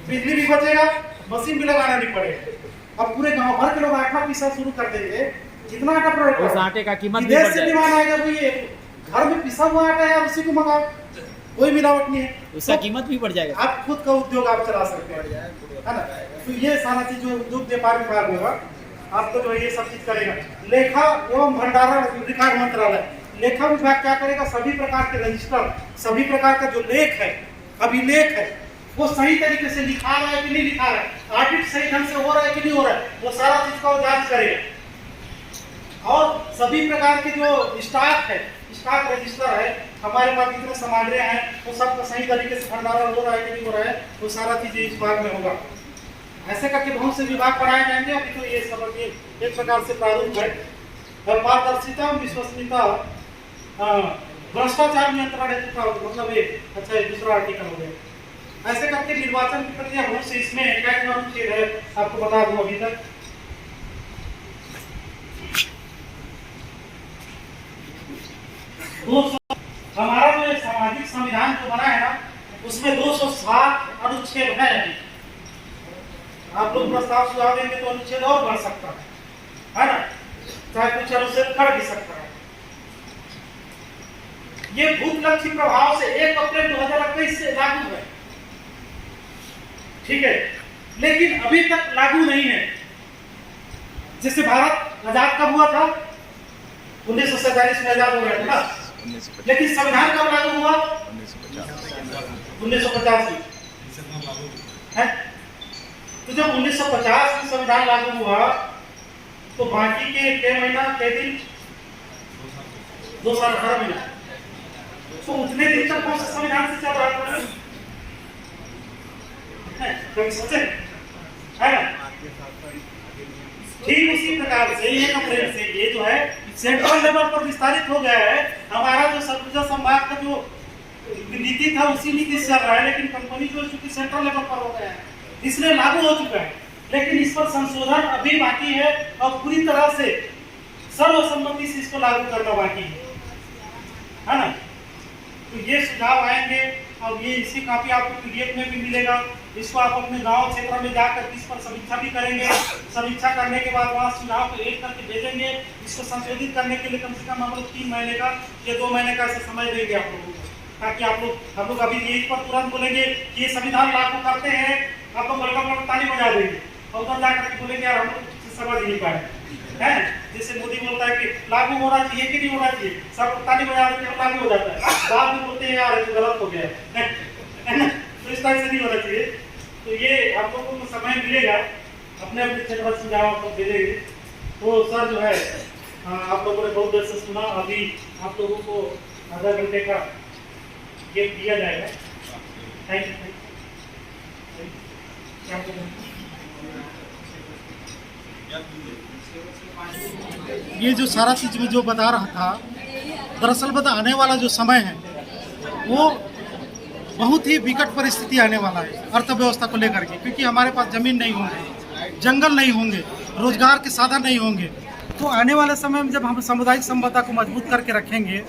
बिजली भी बचेगा, मशीन भी लगाना नहीं पड़ेगा। अब पूरे गांव भर के लोग आटा पीसा शुरू कर देंगे, कितना आटा प्रोडक्ट, उस आटे का कीमत भी विदेश बढ़ से जाएगा। डिमांड आएगा, तो ये घर में पिसा हुआ आटा है, उसी को मंगाओ, कोई मिलावट नहीं है, उसका कीमत भी बढ़ जाएगा। आप खुद का उद्योग आप चला सकते हैं, है ना। तो ये सारा चीज जो उद्योग व्यापार विभाग होगा आपको जो ये सब चीज करेगा। लेखा एवं भंडारण विकास मंत्रालय, लेखा विभाग क्या करेगा, सभी प्रकार के रजिस्टर, सभी प्रकार का जो लेख है, अभिलेख है, वो सही तरीके से लिखा रहा है कि नहीं लिखा रहा है, ऑडिट सही ढंग से हो रहा है कि नहीं हो रहा है, वो सारा चीज का जांच करेगा। और सभी प्रकार के जो स्टॉक है, स्टॉक रजिस्टर है, हमारे पास कितने सामग्री हैं, वो सबका सही तरीके से भंडारण हो रहा है कि नहीं हो रहा है, वो सारा चीज इस भाग में होगा। ऐसे करके बहुत से विभाग बनाए जाएंगे। अभी तो ये सब एक प्रकार से प्रारूप है। पारदर्शिता, विश्वसनीयता, भ्रष्टाचार नियंत्रण हेतु का मतलब ये अच्छा है, दूसरा आर्टिकल हो गया। ऐसे करके निर्वाचन की प्रक्रिया बहुत से इसमें क्या अनुच्छेद है आपको बता दूं अभी तक। हमारा जो सामाजिक संविधान जो बना है ना, उसमें 207 अनुच्छेद है। आप लोग प्रस्ताव सुझाव देंगे तो अनुच्छेद और बढ़ सकता है ना, चाहे कुछ अनुच्छेद कर भी सकता है। ये भूतलक्षी प्रभाव से 1 अप्रैल 2021 से लागू है, ठीक है, लेकिन अभी तक लागू नहीं है। जैसे भारत आजाद कब हुआ था, 1947 में आजाद हो गया था ना, लेकिन संविधान कब लागू हुआ, 1950 है। तो जब 1950 में संविधान लागू हुआ तो बाकी के 6 महीना 6 दिन 2 साल 18 महीना, तो उतने दिन तक कौन सा संविधान से चल रहा था, सोचे है ना। ठीक उसी प्रकार से ये अप्रैल से ये जो है सेंट्रल लेवल पर विस्तारित हो गया है। हमारा जो सरगुजा संभाग का जो नीति था उसी नीति से चल रहा है, लेकिन कंपनी जो चूंकि सेंट्रल लेवल पर हो गया है इसलिए लागू हो चुका है, लेकिन इस पर संशोधन अभी बाकी है और पूरी तरह से सर्वसम्मति से इसको लागू करना बाकी है ना। तो ये सुझाव आएंगे और ये इसी काफी आपको पीडीएफ में भी मिलेगा। इसको आप अपने गांव क्षेत्र में जाकर इस पर समीक्षा भी करेंगे। समीक्षा करने के बाद वहाँ सुझाव को एक करके भेजेंगे। इसको संशोधित करने के लिए कम से कम हम लोग 3 महीने का या 2 महीने का ऐसा समय देंगे आप लोगों को, ताकि हम लोग अभी यही पर तुरंत बोलेंगे कि ये संविधान लागू करते हैं, आप लोग बड़का ताली बजा देंगे और उधर जाकर के बोलेंगे यार हम लोग समझ नहीं पाए है। जैसे मोदी बोलता है कि लागू होना चाहिए कि नहीं होना चाहिए, सब ताली बजा देते हैं, लागू हो जाता है, बाद में बोलते हैं यार ये गलत हो गया है ना। तो इस तरह से नहीं होना चाहिए। तो ये आप लोगों को समय मिलेगा, अपने अपने क्षेत्र में सुझाव आप लोग दे देंगे। तो सर जो है आप लोगों ने बहुत देर से सुना, अभी आप लोगों को आधा घंटे का गिफ्ट दिया जाएगा। Thank you. ये जो सारा चीज में जो बता रहा था, दरअसल बता आने वाला जो समय है वो बहुत ही विकट परिस्थिति आने वाला है अर्थव्यवस्था को लेकर के, क्योंकि हमारे पास जमीन नहीं होगी, जंगल नहीं होंगे, रोजगार के साधन नहीं होंगे, तो आने वाले समय में जब हम सामुदायिक संबद्धता को मजबूत करके रखेंगे,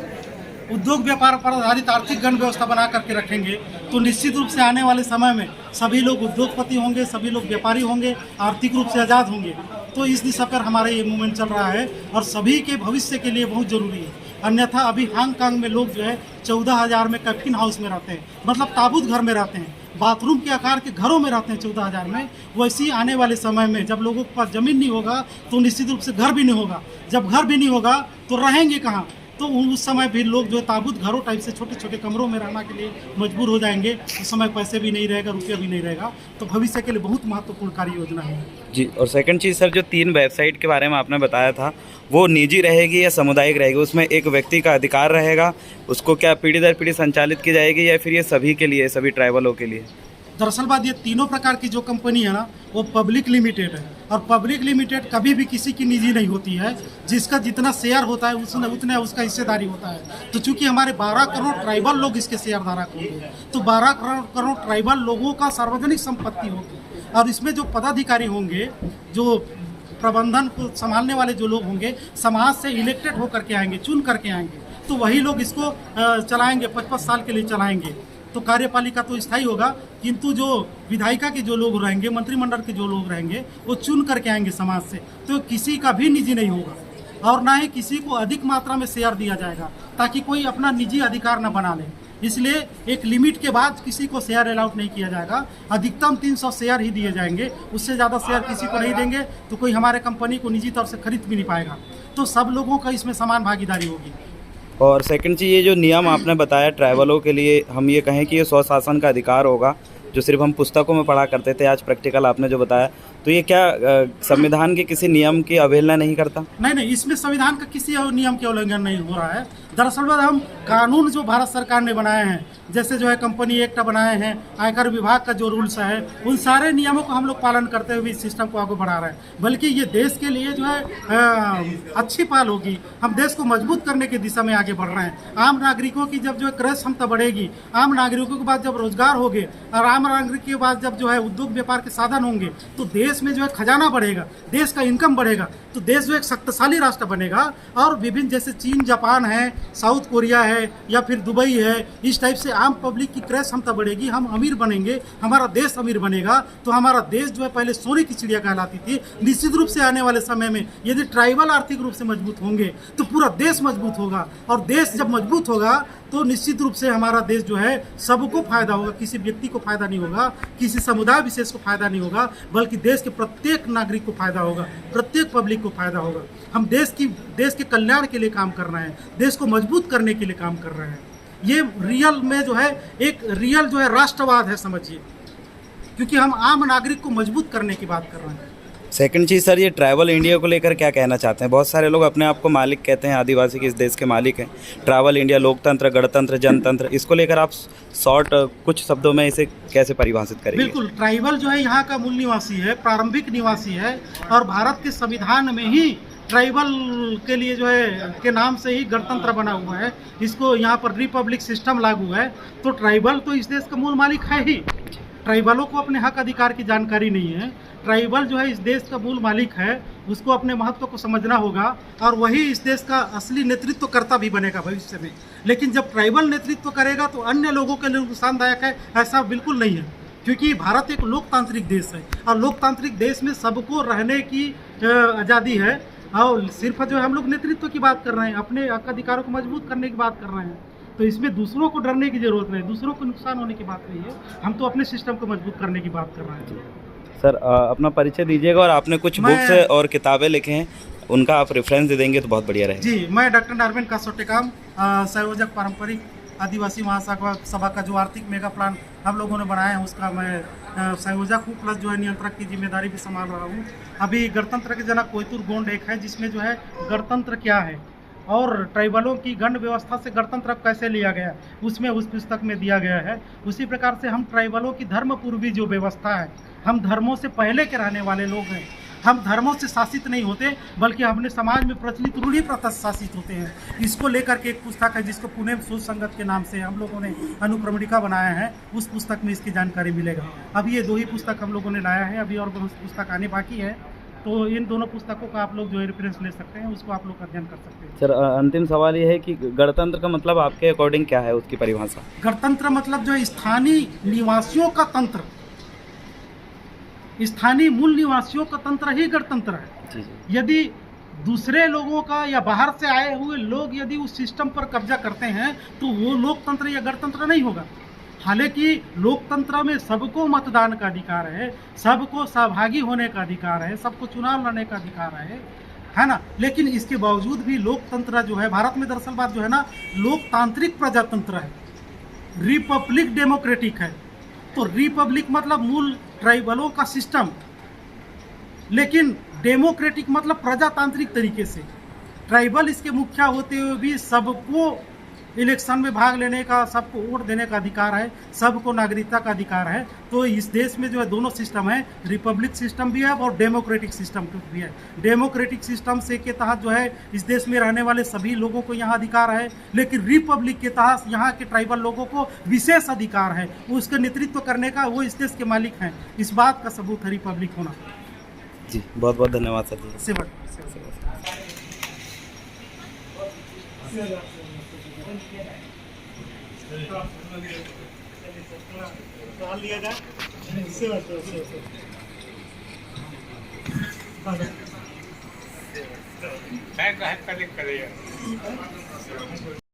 उद्योग व्यापार पर आधारित आर्थिक गण व्यवस्था बना करके रखेंगे, तो निश्चित रूप से आने वाले समय में सभी लोग उद्योगपति होंगे, सभी लोग व्यापारी होंगे, आर्थिक रूप से आज़ाद होंगे। तो इस दिशा पर हमारा ये मूवमेंट चल रहा है और सभी के भविष्य के लिए बहुत ज़रूरी है। अन्यथा अभी हांगकांग में लोग जो है 14,000 में कैप्टिन हाउस में रहते हैं, मतलब ताबूत घर में रहते हैं, बाथरूम के आकार के घरों में रहते हैं 14,000 में। वैसे ही आने वाले समय में जब लोगों के पास ज़मीन नहीं होगा तो निश्चित रूप से घर भी नहीं होगा। जब घर भी नहीं होगा तो रहेंगे कहाँ? तो उस समय भी लोग जो है ताबूत घरों टाइप से छोटे छोटे कमरों में रहने के लिए मजबूर हो जाएंगे। उस समय पैसे भी नहीं रहेगा, रुपया भी नहीं रहेगा। तो भविष्य के लिए बहुत महत्वपूर्ण कार्य योजना है जी। और सेकंड चीज़ सर, जो 3 वेबसाइट के बारे में आपने बताया था, वो निजी रहेगी या सामुदायिक रहेगी? उसमें एक व्यक्ति का अधिकार रहेगा, उसको क्या पीढ़ी दर पीढ़ी संचालित की जाएगी या फिर ये सभी के लिए, सभी ट्राइबलों के लिए? दरअसल बात ये तीनों प्रकार की जो कंपनी है ना, वो पब्लिक लिमिटेड है और पब्लिक लिमिटेड कभी भी किसी की निजी नहीं होती है। जिसका जितना शेयर होता है उतना उसका हिस्सेदारी होता है। तो चूंकि हमारे 12 करोड़ ट्राइबल लोग इसके शेयर धारक होंगे, तो 12 करोड़ ट्राइबल लोगों का सार्वजनिक संपत्ति होगी और इसमें जो पदाधिकारी होंगे, जो प्रबंधन को संभालने वाले जो लोग होंगे, समाज से इलेक्टेड होकर के आएंगे, चुन करके आएंगे, तो वही लोग इसको चलाएंगे, 55 साल के लिए चलाएंगे। तो कार्यपालिका तो स्थायी होगा, किंतु जो विधायिका के जो लोग रहेंगे, मंत्रिमंडल के जो लोग रहेंगे, वो चुन करके आएंगे समाज से। तो किसी का भी निजी नहीं होगा और ना ही किसी को अधिक मात्रा में शेयर दिया जाएगा, ताकि कोई अपना निजी अधिकार न बना ले। इसलिए एक लिमिट के बाद किसी को शेयर अलाउड नहीं किया जाएगा। अधिकतम 300 शेयर ही दिए जाएंगे, उससे ज़्यादा शेयर किसी को नहीं देंगे तो कोई हमारे कंपनी को निजी तौर से खरीद भी नहीं पाएगा। तो सब लोगों का इसमें समान भागीदारी होगी। और सेकंड चीज़, ये जो नियम आपने बताया ट्राइबलों के लिए, हम ये कहें कि ये स्वशासन का अधिकार होगा, जो सिर्फ हम पुस्तकों में पढ़ा करते थे, आज प्रैक्टिकल आपने जो बताया, तो ये क्या संविधान के किसी नियम की अवहेलना नहीं करता? नहीं, इसमें संविधान का किसी नियम के उल्लंघन नहीं हो रहा है। दरअसल हम कानून जो भारत सरकार ने बनाए हैं, जैसे जो है कंपनी एक्ट बनाए हैं, आयकर विभाग का जो रूल्स है, उन सारे नियमों को हम लोग पालन करते हुए इस सिस्टम को आगे बढ़ा रहे हैं। बल्कि ये देश के लिए जो है अच्छी पहल होगी। हम देश को मजबूत करने की दिशा में आगे बढ़ रहे हैं। आम नागरिकों की जब जो है क्रय क्षमता बढ़ेगी, आम नागरिकों के बाद जब रोजगार होंगे और आम नागरिक के बाद जब जो है उद्योग व्यापार के साधन होंगे, तो देश में जो है खजाना बढ़ेगा, देश का इनकम बढ़ेगा, तो देश जो एक शक्तिशाली राष्ट्र बनेगा। और विभिन्न जैसे चीन, जापान है, साउथ कोरिया है या फिर दुबई है, इस टाइप से आम पब्लिक की क्रय क्षमता बढ़ेगी, हम अमीर बनेंगे, हमारा देश अमीर बनेगा। तो हमारा देश जो है पहले सोने की चिड़िया कहलाती थी। निश्चित रूप से आने वाले समय में यदि ट्राइबल आर्थिक रूप से मजबूत होंगे तो पूरा देश मजबूत होगा, और देश जब मजबूत होगा तो निश्चित रूप से हमारा देश जो है सबको फायदा होगा। किसी व्यक्ति को फायदा नहीं होगा, किसी समुदाय विशेष को फायदा नहीं होगा, बल्कि देश के प्रत्येक नागरिक को फायदा होगा, प्रत्येक पब्लिक को फायदा होगा। हम देश के कल्याण के लिए काम कर रहे हैं, देश को मजबूत करने के लिए काम कर रहे हैं। ये रियल में जो है एक रियल जो है राष्ट्रवाद है, समझिए, क्योंकि हम आम नागरिक को मजबूत करने की बात कर रहे हैं। सेकंड चीज़ सर, ये ट्राइबल इंडिया को लेकर क्या कहना चाहते हैं? बहुत सारे लोग अपने आप को मालिक कहते हैं, आदिवासी किस देश के मालिक हैं। ट्राइबल इंडिया, लोकतंत्र, गणतंत्र, जनतंत्र, इसको लेकर आप शॉर्ट कुछ शब्दों में इसे कैसे परिभाषित करेंगे? बिल्कुल, ट्राइबल जो है यहाँ का मूल निवासी है, प्रारंभिक निवासी है, और भारत के संविधान में ही ट्राइबल के लिए जो है के नाम से ही गणतंत्र बना हुआ है। इसको यहाँ पर रिपब्लिक सिस्टम लागू है। तो ट्राइबल तो इस देश का मूल मालिक है ही। ट्राइबलों को अपने हक अधिकार की जानकारी नहीं है। ट्राइबल जो है इस देश का मूल मालिक है, उसको अपने महत्व को समझना होगा और वही इस देश का असली नेतृत्व करता भी बनेगा भविष्य में। लेकिन जब ट्राइबल नेतृत्व करेगा तो अन्य लोगों के लिए नुकसानदायक है, ऐसा बिल्कुल नहीं है, क्योंकि भारत एक लोकतांत्रिक देश है और लोकतांत्रिक देश में सबको रहने की आज़ादी है। और सिर्फ जो है हम लोग नेतृत्व की बात कर रहे हैं, अपने हक अधिकारों को मजबूत करने की बात कर रहे हैं। तो इसमें दूसरों को डरने की जरूरत नहीं, दूसरों को नुकसान होने की बात नहीं है। हम तो अपने सिस्टम को मजबूत करने की बात कर रहे हैं। सर अपना परिचय दीजिएगा, और आपने कुछ बुक्स और किताबें लिखे हैं, उनका आप रेफरेंस दे देंगे तो बहुत बढ़िया रहेगा। जी, मैं डॉक्टर नारविन कासोटेकाम, संयोजक पारंपरिक आदिवासी महासभा का जो आर्थिक मेगा प्लान हम लोगों ने बनाया है उसका मैं संयोजक हूँ, प्लस जो है नियंत्रक की जिम्मेदारी भी संभाल रहा हूँ। अभी गणतंत्र के जनक कोयतुर गोंड एक है, जिसमें जो है गणतंत्र क्या है और ट्राइबलों की गण व्यवस्था से गणतंत्र कैसे लिया गया, उसमें उस पुस्तक में दिया गया है। उसी प्रकार से हम ट्राइबलों की धर्म पूर्वी जो व्यवस्था है, हम धर्मों से पहले के रहने वाले लोग हैं, हम धर्मों से शासित नहीं होते, बल्कि अपने समाज में प्रचलित रूढ़ी प्रथा से शासित होते हैं। इसको लेकर के एक पुस्तक है जिसको पुणे सोच संगत के नाम से हम लोगों ने अनुक्रमणिका बनाया है, उस पुस्तक में इसकी जानकारी मिलेगा। अभी ये 2 ही पुस्तक हम लोगों ने लाया है, अभी और बहुत पुस्तक आने बाकी है, तो इन दोनों पुस्तकों का आप लोग जो है रेफरेंस ले सकते हैं, उसको आप लोग अध्ययन कर सकते हैं। सर अंतिम सवाल ये है कि गणतंत्र का मतलब आपके अकॉर्डिंग क्या है, उसकी परिभाषा? गणतंत्र मतलब जो है स्थानीय निवासियों का तंत्र, स्थानीय मूल निवासियों का तंत्र ही गणतंत्र है। जी जी। यदि दूसरे लोगों का या बाहर से आए हुए लोग यदि उस सिस्टम पर कब्जा करते हैं तो वो लोकतंत्र या गणतंत्र नहीं होगा। हालांकि लोकतंत्र में सबको मतदान का अधिकार है, सबको सहभागी होने का अधिकार है, सबको चुनाव लड़ने का अधिकार है ना। लेकिन इसके बावजूद भी लोकतंत्र जो है भारत में दरअसल बात जो है ना, लोकतांत्रिक प्रजातंत्र है, रिपब्लिक डेमोक्रेटिक है। तो रिपब्लिक मतलब मूल ट्राइबलों का सिस्टम, लेकिन डेमोक्रेटिक मतलब प्रजातांत्रिक तरीके से। ट्राइबल इसके मुखिया होते हुए भी सबको इलेक्शन में भाग लेने का, सबको वोट देने का अधिकार है, सबको नागरिकता का अधिकार है। तो इस देश में जो है दोनों सिस्टम है, रिपब्लिक सिस्टम भी है और डेमोक्रेटिक सिस्टम भी है। डेमोक्रेटिक सिस्टम से के तहत जो है इस देश में रहने वाले सभी लोगों को यहाँ अधिकार है, लेकिन रिपब्लिक के तहत यहाँ के ट्राइबल लोगों को विशेष अधिकार है, उसका नेतृत्व करने का, वो इस देश के मालिक हैं। इस बात का सबूत है रिपब्लिक होना। जी बहुत बहुत धन्यवाद सर जी। सेवा लिया जाए। कलेक्ट करेगा।